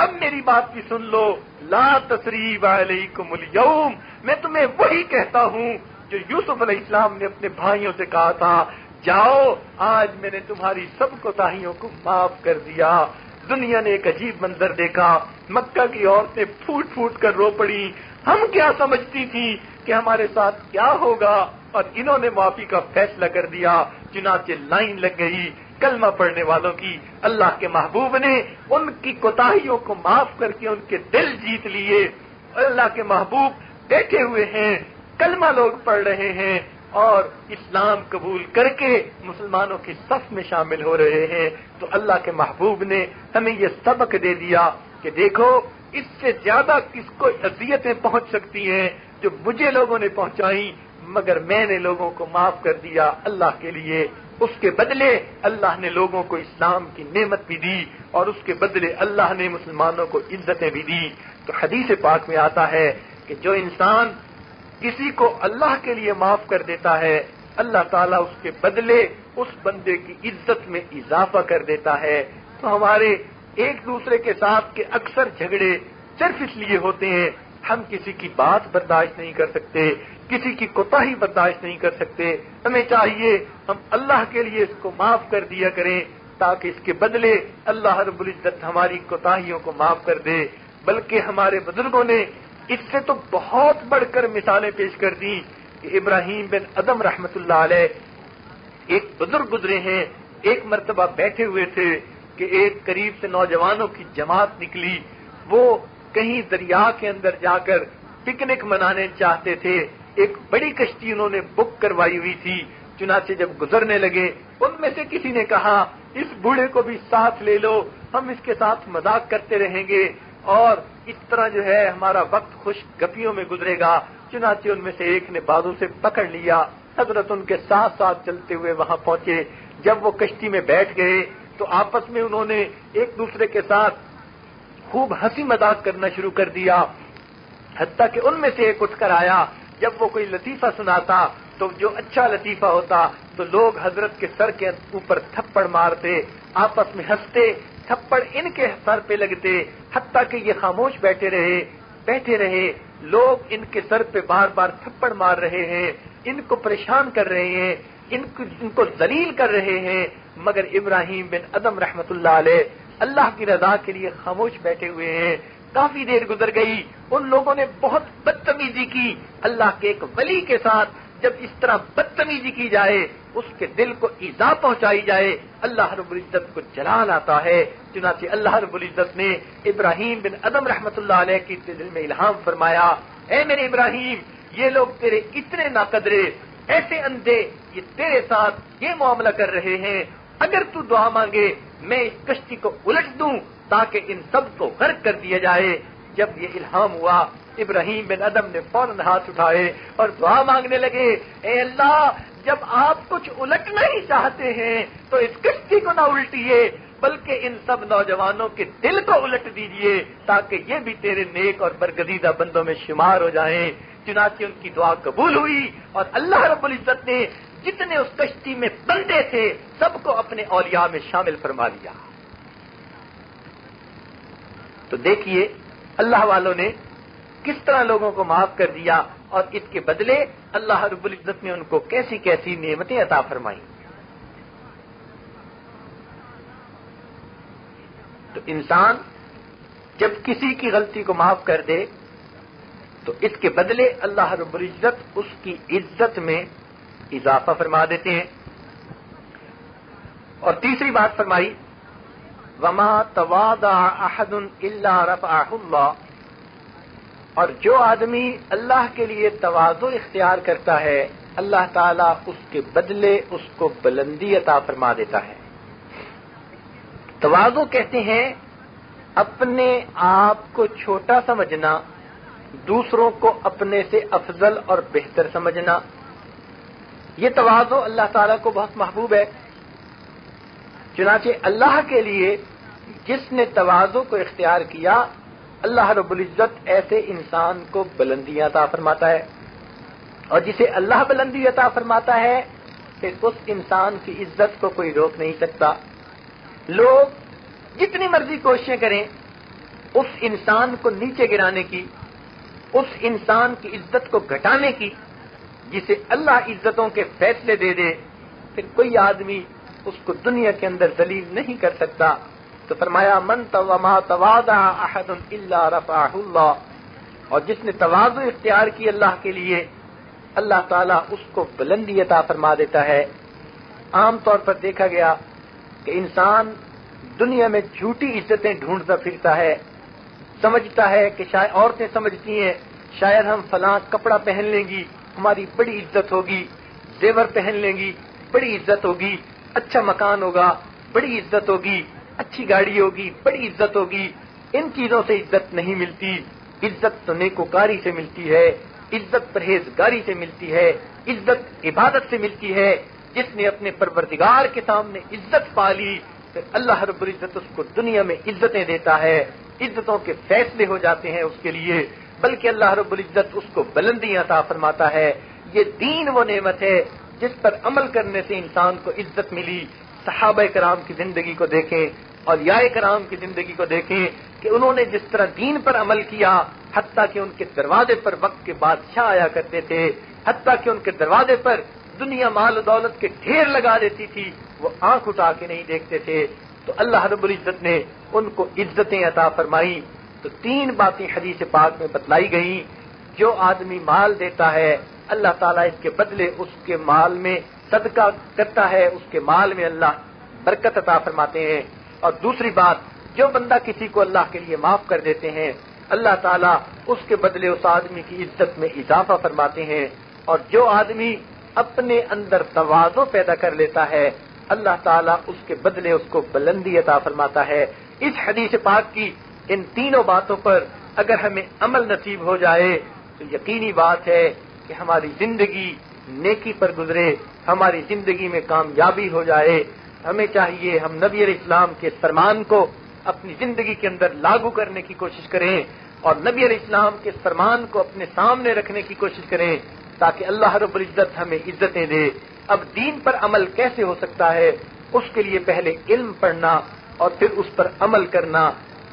اب میری بات بھی سن لو، لا تثریب علیکم اليوم، میں تمہیں وہی کہتا ہوں جو یوسف علیہ السلام نے اپنے بھائیوں سے کہا تھا، جاؤ آج میں نے تمہاری سب کوتاہیوں کو معاف کر دیا۔ دنیا نے ایک عجیب منظر دیکھا، مکہ کی عورتیں پھوٹ پھوٹ کر رو پڑی، ہم کیا سمجھتی تھی کہ ہمارے ساتھ کیا ہوگا، اور انہوں نے معافی کا فیصلہ کر دیا۔ چنانچہ لائن لگ گئی کلمہ پڑھنے والوں کی، اللہ کے محبوب نے ان کی کوتاہیوں کو معاف کر کے ان کے دل جیت لیے۔ اللہ کے محبوب بیٹھے ہوئے ہیں، کلمہ لوگ پڑھ رہے ہیں اور اسلام قبول کر کے مسلمانوں کی صف میں شامل ہو رہے ہیں۔ تو اللہ کے محبوب نے ہمیں یہ سبق دے دیا کہ دیکھو اس سے زیادہ کس کو اذیتیں پہنچ سکتی ہیں جو مجھے لوگوں نے پہنچائی، مگر میں نے لوگوں کو معاف کر دیا اللہ کے لیے۔ اس کے بدلے اللہ نے لوگوں کو اسلام کی نعمت بھی دی اور اس کے بدلے اللہ نے مسلمانوں کو عزتیں بھی دی۔ تو حدیث پاک میں آتا ہے کہ جو انسان کسی کو اللہ کے لیے معاف کر دیتا ہے اللہ تعالیٰ اس کے بدلے اس بندے کی عزت میں اضافہ کر دیتا ہے۔ تو ہمارے ایک دوسرے کے ساتھ کے اکثر جھگڑے صرف اس لیے ہوتے ہیں ہم کسی کی بات برداشت نہیں کر سکتے، کسی کی کوتاہی برداشت نہیں کر سکتے۔ ہمیں چاہیے ہم اللہ کے لیے اس کو معاف کر دیا کریں تاکہ اس کے بدلے اللہ رب العزت ہماری کوتاہیوں کو معاف کر دے۔ بلکہ ہمارے بزرگوں نے اس سے تو بہت بڑھ کر مثالیں پیش کر دی کہ ابراہیم بن ادم رحمت اللہ علیہ ایک بزرگ گزرے ہیں، ایک مرتبہ بیٹھے ہوئے تھے کہ ایک قریب سے نوجوانوں کی جماعت نکلی، وہ کہیں دریا کے اندر جا کر پکنک منانے چاہتے تھے، ایک بڑی کشتی انہوں نے بک کروائی ہوئی تھی۔ چنانچہ جب گزرنے لگے ان میں سے کسی نے کہا اس بوڑھے کو بھی ساتھ لے لو، ہم اس کے ساتھ مذاق کرتے رہیں گے اور اس طرح جو ہے ہمارا وقت خوش گپیوں میں گزرے گا۔ چنانچہ ان میں سے ایک نے بازو سے پکڑ لیا، حضرت ان کے ساتھ ساتھ چلتے ہوئے وہاں پہنچے۔ جب وہ کشتی میں بیٹھ گئے تو آپس میں انہوں نے ایک دوسرے کے ساتھ خوب ہنسی مذاق کرنا شروع کر دیا، حتیٰ کہ ان میں سے ایک اٹھ کر آیا، جب وہ کوئی لطیفہ سناتا تو جو اچھا لطیفہ ہوتا تو لوگ حضرت کے سر کے اوپر تھپڑ مارتے، آپس میں ہنستے، تھپڑ ان کے سر پہ لگتے، حتیٰ کہ یہ خاموش بیٹھے رہے لوگ ان کے سر پہ بار بار تھپڑ مار رہے ہیں، ان کو پریشان کر رہے ہیں، ان کو ذلیل کر رہے ہیں، مگر ابراہیم بن ادم رحمت اللہ علیہ اللہ کی رضا کے لیے خاموش بیٹھے ہوئے ہیں۔ کافی دیر گزر گئی، ان لوگوں نے بہت بدتمیزی کی۔ اللہ کے ایک ولی کے ساتھ جب اس طرح بدتمیزی کی جائے، اس کے دل کو ایذا پہنچائی جائے، اللہ رب العزت کو جلال آتا ہے۔ چنانچہ اللہ رب العزت نے ابراہیم بن ادم رحمت اللہ علیہ کے دل میں الہام فرمایا، اے میرے ابراہیم، یہ لوگ تیرے اتنے ناقدرے، ایسے اندھے، یہ تیرے ساتھ یہ معاملہ کر رہے ہیں، اگر تو دعا مانگے میں اس کشتی کو الٹ دوں تاکہ ان سب کو غرق کر دیا جائے۔ جب یہ الہام ہوا ابراہیم بن ادم نے فوراً ہاتھ اٹھائے اور دعا مانگنے لگے، اے اللہ جب آپ کچھ الٹنا ہی چاہتے ہیں تو اس کشتی کو نہ الٹیے بلکہ ان سب نوجوانوں کے دل کو الٹ دیجئے تاکہ یہ بھی تیرے نیک اور برگزیدہ بندوں میں شمار ہو جائیں۔ چنانچہ ان کی دعا قبول ہوئی اور اللہ رب العزت نے جتنے اس کشتی میں بندے تھے سب کو اپنے اولیاء میں شامل فرما لیا۔ تو دیکھیے اللہ والوں نے کس طرح لوگوں کو معاف کر دیا اور اس کے بدلے اللہ رب العزت نے ان کو کیسی کیسی نعمتیں عطا فرمائیں۔ تو انسان جب کسی کی غلطی کو معاف کر دے تو اس کے بدلے اللہ رب العزت اس کی عزت میں اضافہ فرما دیتے ہیں۔ اور تیسری بات فرمائی، وما تواضع احد الا رفعه اللہ، اور جو آدمی اللہ کے لیے تواضع اختیار کرتا ہے اللہ تعالیٰ اس کے بدلے اس کو بلندی عطا فرما دیتا ہے۔ تواضع کہتے ہیں اپنے آپ کو چھوٹا سمجھنا، دوسروں کو اپنے سے افضل اور بہتر سمجھنا۔ یہ تواضع اللہ تعالیٰ کو بہت محبوب ہے۔ چنانچہ اللہ کے لیے جس نے تواضع کو اختیار کیا اللہ رب العزت ایسے انسان کو بلندی عطا فرماتا ہے، اور جسے اللہ بلندی عطا فرماتا ہے پھر اس انسان کی عزت کو کوئی روک نہیں سکتا۔ لوگ جتنی مرضی کوششیں کریں اس انسان کو نیچے گرانے کی، اس انسان کی عزت کو گھٹانے کی، جسے اللہ عزتوں کے فیصلے دے دے، پھر کوئی آدمی اس کو دنیا کے اندر ذلیل نہیں کر سکتا۔ تو فرمایا من وما تواضع احد الا رفعه اللہ، اور جس نے تواضع اختیار کی اللہ کے لیے اللہ تعالیٰ اس کو بلندی عطا فرما دیتا ہے۔ عام طور پر دیکھا گیا کہ انسان دنیا میں جھوٹی عزتیں ڈھونڈتا پھرتا ہے، سمجھتا ہے کہ شاید عورتیں سمجھتی ہیں شاید ہم فلاں کپڑا پہن لیں گی ہماری بڑی عزت ہوگی، زیور پہن لیں گی بڑی عزت ہوگی، اچھا مکان ہوگا بڑی عزت ہوگی، اچھی گاڑی ہوگی بڑی عزت ہوگی۔ ان چیزوں سے عزت نہیں ملتی، عزت تو نیکوکاری سے ملتی ہے، عزت پرہیزگاری سے ملتی ہے، عزت عبادت سے ملتی ہے۔ جس نے اپنے پروردگار کے سامنے عزت پا لی پھر اللہ رب العزت اس کو دنیا میں عزتیں دیتا ہے، عزتوں کے فیصلے ہو جاتے ہیں اس کے لیے، بلکہ اللہ رب العزت اس کو بلندی عطا فرماتا ہے۔ یہ دین وہ نعمت ہے جس پر عمل کرنے سے انسان کو عزت ملی۔ صحابہ کرام کی زندگی کو دیکھیں، اولیاء کرام کی زندگی کو دیکھیں کہ انہوں نے جس طرح دین پر عمل کیا، حتیٰ کہ ان کے دروازے پر وقت کے بادشاہ آیا کرتے تھے، حتیٰ کہ ان کے دروازے پر دنیا مال و دولت کے ڈھیر لگا دیتی تھی، وہ آنکھ اٹھا کے نہیں دیکھتے تھے۔ تو اللہ رب العزت نے ان کو عزتیں عطا فرمائی۔ تو 3 باتیں حدیث پاک میں بتلائی گئیں۔ جو آدمی مال دیتا ہے اللہ تعالیٰ اس کے بدلے اس کے مال میں صدقہ کرتا ہے، اس کے مال میں اللہ برکت عطا فرماتے ہیں۔ اور دوسری بات، جو بندہ کسی کو اللہ کے لیے معاف کر دیتے ہیں اللہ تعالیٰ اس کے بدلے اس آدمی کی عزت میں اضافہ فرماتے ہیں۔ اور جو آدمی اپنے اندر تواضع پیدا کر لیتا ہے اللہ تعالیٰ اس کے بدلے اس کو بلندی عطا فرماتا ہے۔ اس حدیث پاک کی ان 3 باتوں پر اگر ہمیں عمل نصیب ہو جائے تو یقینی بات ہے کہ ہماری زندگی نیکی پر گزرے، ہماری زندگی میں کامیابی ہو جائے۔ ہمیں چاہیے ہم نبی علیہ السلام کے فرمان کو اپنی زندگی کے اندر لاگو کرنے کی کوشش کریں، اور نبی علیہ السلام کے فرمان کو اپنے سامنے رکھنے کی کوشش کریں تاکہ اللہ رب العزت ہمیں عزتیں دے۔ اب دین پر عمل کیسے ہو سکتا ہے؟ اس کے لیے پہلے علم پڑھنا اور پھر اس پر عمل کرنا۔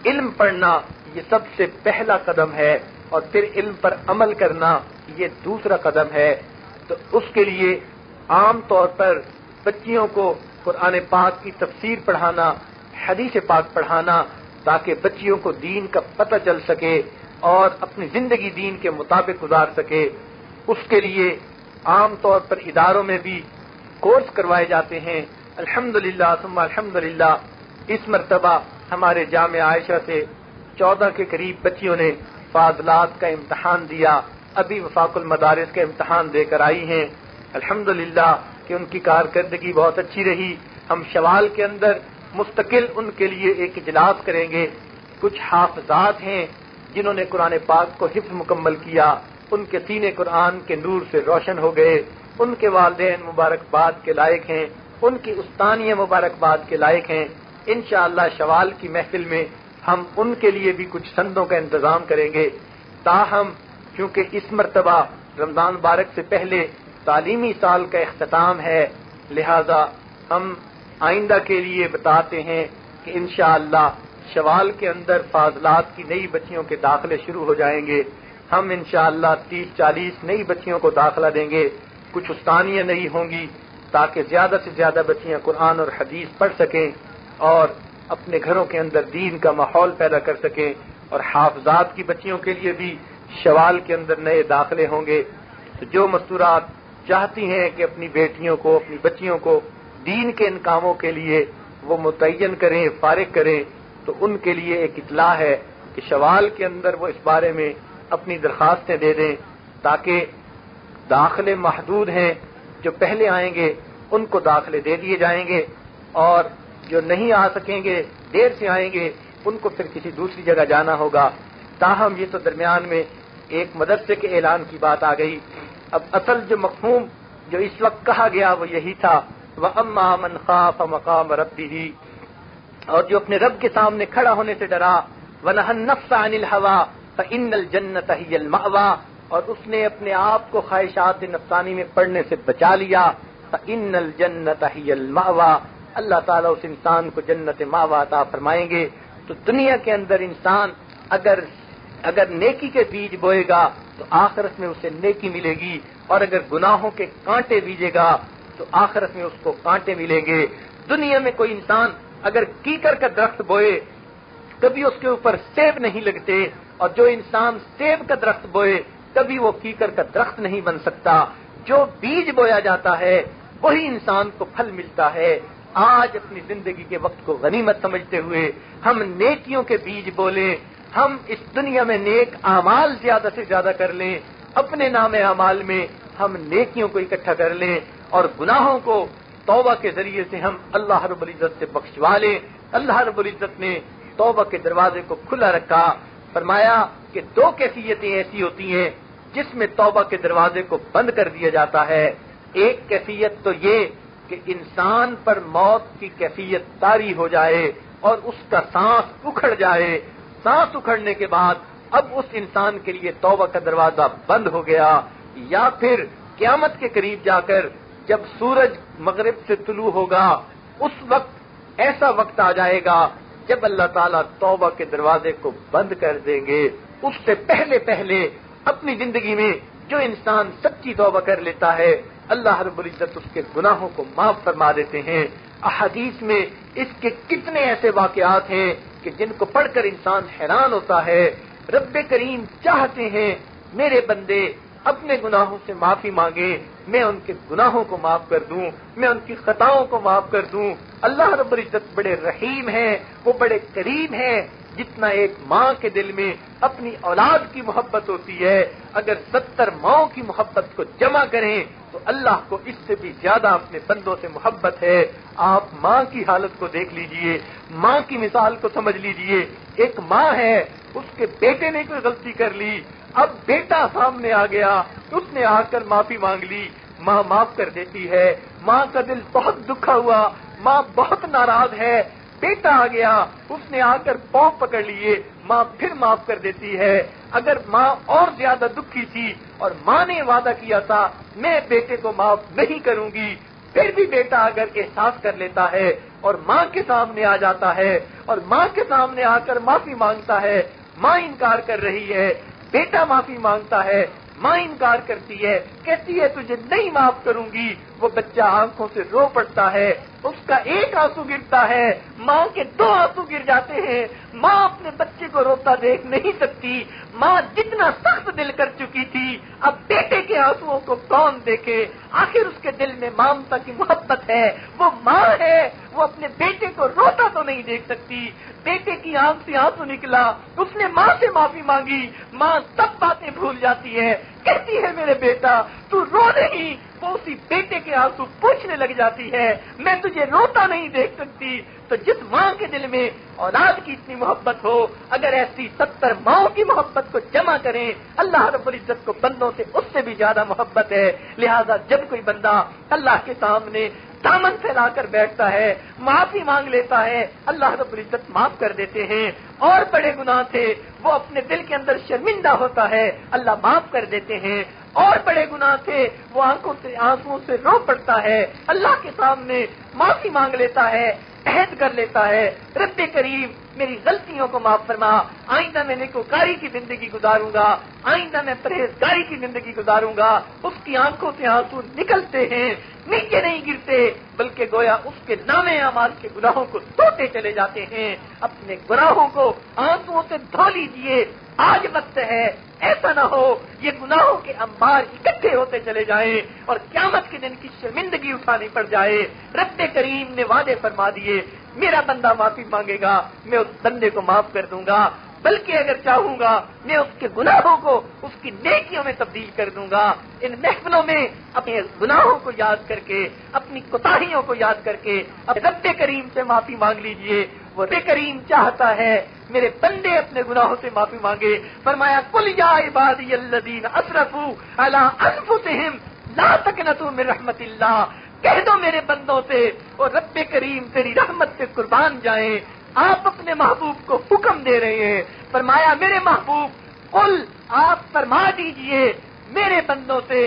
علم پڑھنا یہ سب سے پہلا قدم ہے، اور پھر علم پر عمل کرنا یہ دوسرا قدم ہے۔ تو اس کے لیے عام طور پر بچیوں کو قرآن پاک کی تفسیر پڑھانا، حدیث پاک پڑھانا، تاکہ بچیوں کو دین کا پتہ چل سکے اور اپنی زندگی دین کے مطابق گزار سکے۔ اس کے لیے عام طور پر اداروں میں بھی کورس کروائے جاتے ہیں۔ الحمدللہ ثم الحمدللہ اس مرتبہ ہمارے جامعہ عائشہ سے 14 کے قریب بچیوں نے فاضلات کا امتحان دیا، ابھی وفاق المدارس کا امتحان دے کر آئی ہیں۔ الحمدللہ کہ ان کی کارکردگی بہت اچھی رہی۔ ہم شوال کے اندر مستقل ان کے لیے ایک اجلاس کریں گے۔ کچھ حافظات ہیں جنہوں نے قرآن پاک کو حفظ مکمل کیا، ان کے سینے قرآن کے نور سے روشن ہو گئے، ان کے والدین مبارکباد کے لائق ہیں، ان کی استانیہ مبارکباد کے لائق ہیں۔ انشاءاللہ شوال کی محفل میں ہم ان کے لیے بھی کچھ سندوں کا انتظام کریں گے۔ تاہم چونکہ اس مرتبہ رمضان مبارک سے پہلے تعلیمی سال کا اختتام ہے، لہذا ہم آئندہ کے لیے بتاتے ہیں کہ انشاءاللہ شوال کے اندر فاضلات کی نئی بچیوں کے داخلے شروع ہو جائیں گے۔ ہم انشاءاللہ 30-40 نئی بچیوں کو داخلہ دیں گے، کچھ استانیاں نئی ہوں گی تاکہ زیادہ سے زیادہ بچیاں قرآن اور حدیث پڑھ سکیں اور اپنے گھروں کے اندر دین کا ماحول پیدا کر سکیں، اور حافظات کی بچیوں کے لیے بھی شوال کے اندر نئے داخلے ہوں گے۔ تو جو مستورات چاہتی ہیں کہ اپنی بیٹیوں کو، اپنی بچیوں کو دین کے ان کاموں کے لیے وہ متعین کریں، فارغ کریں، تو ان کے لیے ایک اطلاع ہے کہ شوال کے اندر وہ اس بارے میں اپنی درخواستیں دے دیں تاکہ داخلے محدود ہیں، جو پہلے آئیں گے ان کو داخلے دے دیے جائیں گے، اور جو نہیں آ سکیں گے، دیر سے آئیں گے، ان کو پھر کسی دوسری جگہ جانا ہوگا۔ تاہم یہ تو درمیان میں ایک مدرسے کے اعلان کی بات آ گئی۔ اب اصل جو مفہوم جو اس وقت کہا گیا وہ یہی تھا، وَأَمَّا مَنْ خَافَ مَقَامَ رَبِّهِ، اور جو اپنے رب کے سامنے کھڑا ہونے سے ڈرا، وَنَهَى النَّفْسَ عَنِ الْهَوَىٰ فَإِنَّ الْجَنَّةَ هِيَ الْمَأْوَىٰ، اور اس نے اپنے آپ کو خواہشات نفسانی میں پڑنے سے بچا لیا، فَإِنَّ الْجَنَّةَ هِيَ الْمَأْوَىٰ، اللہ تعالیٰ اس انسان کو جنت مأویٰ عطا فرمائیں گے۔ تو دنیا کے اندر انسان اگر نیکی کے بیج بوئے گا تو آخرت میں اسے نیکی ملے گی، اور اگر گناہوں کے کانٹے بیجے گا تو آخرت میں اس کو کانٹے ملیں گے۔ دنیا میں کوئی انسان اگر کیکر کا درخت بوئے کبھی اس کے اوپر سیب نہیں لگتے، اور جو انسان سیب کا درخت بوئے کبھی وہ کیکر کا درخت نہیں بن سکتا۔ جو بیج بویا جاتا ہے وہی انسان کو پھل ملتا ہے۔ آج اپنی زندگی کے وقت کو غنیمت سمجھتے ہوئے ہم نیکیوں کے بیج بولیں، ہم اس دنیا میں نیک اعمال زیادہ سے زیادہ کر لیں، اپنے نام اعمال میں ہم نیکیوں کو اکٹھا کر لیں، اور گناہوں کو توبہ کے ذریعے سے ہم اللہ رب العزت سے بخشوا لیں۔ اللہ رب العزت نے توبہ کے دروازے کو کھلا رکھا، فرمایا کہ دو کیفیتیں ایسی ہوتی ہیں جس میں توبہ کے دروازے کو بند کر دیا جاتا ہے۔ ایک کیفیت تو یہ کہ انسان پر موت کی کیفیت طاری ہو جائے اور اس کا سانس اکھڑ جائے، سانس اکھڑنے کے بعد اب اس انسان کے لیے توبہ کا دروازہ بند ہو گیا، یا پھر قیامت کے قریب جا کر جب سورج مغرب سے طلوع ہوگا اس وقت ایسا وقت آ جائے گا جب اللہ تعالیٰ توبہ کے دروازے کو بند کر دیں گے۔ اس سے پہلے اپنی زندگی میں جو انسان سچی توبہ کر لیتا ہے اللہ رب العزت اس کے گناہوں کو معاف فرما دیتے ہیں۔ احادیث میں اس کے کتنے ایسے واقعات ہیں کہ جن کو پڑھ کر انسان حیران ہوتا ہے۔ رب کریم چاہتے ہیں میرے بندے اپنے گناہوں سے معافی مانگے، میں ان کے گناہوں کو معاف کر دوں، میں ان کی خطاؤں کو معاف کر دوں۔ اللہ رب العزت بڑے رحیم ہیں، وہ بڑے کریم ہیں۔ جتنا ایک ماں کے دل میں اپنی اولاد کی محبت ہوتی ہے، اگر 70 ماؤں کی محبت کو جمع کریں تو اللہ کو اس سے بھی زیادہ اپنے بندوں سے محبت ہے۔ آپ ماں کی حالت کو دیکھ لیجئے، ماں کی مثال کو سمجھ لیجئے۔ ایک ماں ہے، اس کے بیٹے نے کوئی غلطی کر لی، اب بیٹا سامنے آ گیا، اس نے آ کر معافی مانگ لی، ماں معاف کر دیتی ہے۔ ماں کا دل بہت دکھا ہوا، ماں بہت ناراض ہے، بیٹا آ گیا، اس نے آ کر پاؤں پکڑ لیے، ماں پھر معاف کر دیتی ہے۔ اگر ماں اور زیادہ دکھی تھی اور ماں نے وعدہ کیا تھا میں بیٹے کو معاف نہیں کروں گی، پھر بھی بیٹا اگر احساس کر لیتا ہے اور ماں کے سامنے آ جاتا ہے اور ماں کے سامنے آ کر معافی مانگتا ہے، ماں انکار کر رہی ہے، بیٹا معافی مانگتا ہے، ماں انکار کرتی ہے، کہتی ہے تجھے نہیں معاف کروں گی، وہ بچہ آنکھوں سے رو پڑتا ہے، اس کا ایک آنسو گرتا ہے، ماں کے 2 آنسو گر جاتے ہیں۔ ماں اپنے بچے کو روتا دیکھ نہیں سکتی، ماں جتنا سخت دل کر چکی تھی اب بیٹے کے آنسوؤں کو کون دیکھے؟ آخر اس کے دل میں ممتا کی محبت ہے، وہ ماں ہے، وہ اپنے بیٹے کو روتا تو نہیں دیکھ سکتی۔ بیٹے کی آنکھ سے آنسو نکلا، اس نے ماں سے معافی مانگی، ماں سب باتیں بھول جاتی ہے، کہتی ہے میرے بیٹا تو رو نہیں، وہ اسی بیٹے کے آنسو پوچھنے لگ جاتی ہے، میں تجھے روتا نہیں دیکھ سکتی۔ تو جس ماں کے دل میں اولاد کی اتنی محبت ہو، اگر ایسی 70 ماؤں کی محبت کو جمع کریں، اللہ رب العزت کو بندوں سے اس سے بھی زیادہ محبت ہے۔ لہذا جب کوئی بندہ اللہ کے سامنے دامن پھیلا کر بیٹھتا ہے، معافی مانگ لیتا ہے، اللہ رب العزت معاف کر دیتے ہیں۔ اور بڑے گناہ تھے وہ اپنے دل کے اندر شرمندہ ہوتا ہے، اللہ معاف کر دیتے ہیں۔ اور بڑے گناہ تھے وہ آنکھوں سے رو پڑتا ہے، اللہ کے سامنے معافی مانگ لیتا ہے، عہد کر لیتا ہے، رب کریم میری غلطیوں کو معاف فرما، آئندہ میں نیکوکاری کی زندگی گزاروں گا، آئندہ میں پرہیزگاری کی زندگی گزاروں گا۔ اس کی آنکھوں سے آنسو نکلتے ہیں، نیچے نہیں گرتے، بلکہ گویا اس کے نام اعمال کے گناہوں کو دھوتے چلے جاتے ہیں۔ اپنے گناہوں کو آنسوؤں سے دھو لیجیے، آج وقت ہے، ایسا نہ ہو یہ گناہوں کے انبار اکٹھے ہوتے چلے جائیں اور قیامت کے دن کی شرمندگی اٹھانی پڑ جائے۔ رب کریم نے وعدے فرما دیے، میرا بندہ معافی مانگے گا میں اس بندے کو معاف کر دوں گا۔ بلکہ اگر چاہوں گا میں اس کے گناہوں کو اس کی نیکیوں میں تبدیل کر دوں گا۔ ان محفلوں میں اپنے گناہوں کو یاد کر کے، اپنی کوتاہیوں کو یاد کر کے رب کریم سے معافی مانگ لیجئے۔ وہ رب کریم چاہتا ہے میرے بندے اپنے گناہوں سے معافی مانگے۔ فرمایا قل یا عبادی الذین اسرفوا علی انفسہم لا تقنطوا من رحمت اللہ، کہہ دو میرے بندوں سے اور رب کریم تیری رحمت سے قربان جائیں۔ آپ اپنے محبوب کو حکم دے رہے ہیں، فرمایا میرے محبوب قل، آپ فرما دیجئے میرے بندوں سے،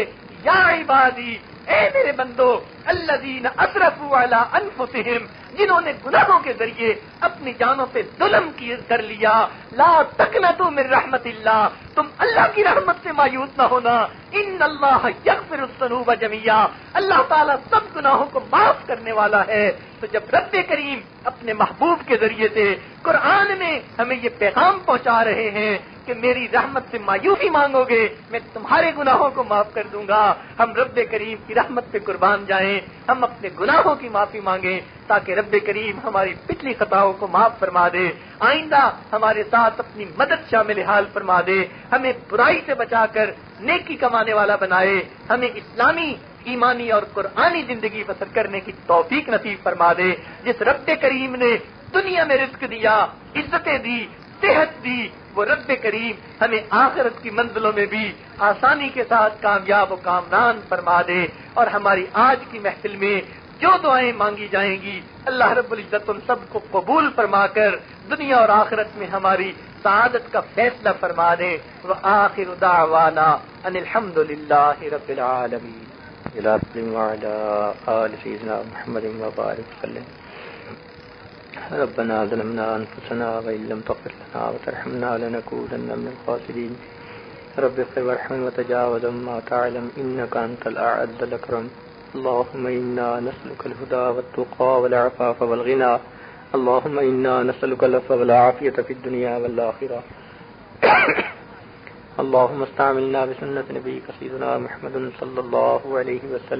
یا عبادی، اے میرے بندو، الذین اسرفوا علی انفسہم، جنہوں نے گناہوں کے ذریعے اپنی جانوں پہ ظلم کر لیا، لا تقنطوا من رحمت اللہ، تم اللہ کی رحمت سے مایوس نہ ہونا، ان اللہ یغفر الذنوب جميعا، اللہ تعالیٰ سب گناہوں کو معاف کرنے والا ہے۔ تو جب رب کریم اپنے محبوب کے ذریعے سے قرآن میں ہمیں یہ پیغام پہنچا رہے ہیں کہ میری رحمت سے مایوسی مانگو گے میں تمہارے گناہوں کو معاف کر دوں گا، ہم رب کریم کی رحمت پہ قربان جائیں، ہم اپنے گناہوں کی معافی مانگیں تاکہ رب کریم ہماری پچھلی خطاؤں کو معاف فرما دے، آئندہ ہمارے ساتھ اپنی مدد شامل حال فرما دے، ہمیں برائی سے بچا کر نیکی کمانے والا بنائے، ہمیں اسلامی، ایمانی اور قرآنی زندگی بسر کرنے کی توفیق نصیب فرما دے۔ جس رب کریم نے دنیا میں رزق دیا، عزتیں دی، صحت دی، وہ رب کریم ہمیں آخرت کی منزلوں میں بھی آسانی کے ساتھ کامیاب و کامران فرما دے، اور ہماری آج کی محفل میں جو دعائیں مانگی جائیں گی اللہ رب العزت ان سب کو قبول فرما کر دنیا اور آخرت میں ہماری سعادت کا فیصلہ فرما دے۔ وآخر دعوانا ان الحمد للہ رب العالمین۔ وعلى آل سيدنا محمد وبارك وسلم۔ ربنا ظلمنا أنفسنا وإن لم تغفر لنا وترحمنا لنكونن من الخاسرين۔ رب اغفر وارحم وتجاوز عما تعلم إنك أنت الأعز الأكرم۔ اللهم إنا نسألك الهدى والتقى والعفاف والغنى، اللهم إنا نسألك العفو والعافية في الدنيا والآخرة۔ اللهم استعملنا بسنة نبيك سيدنا محمد صلى الله عليه وسلم۔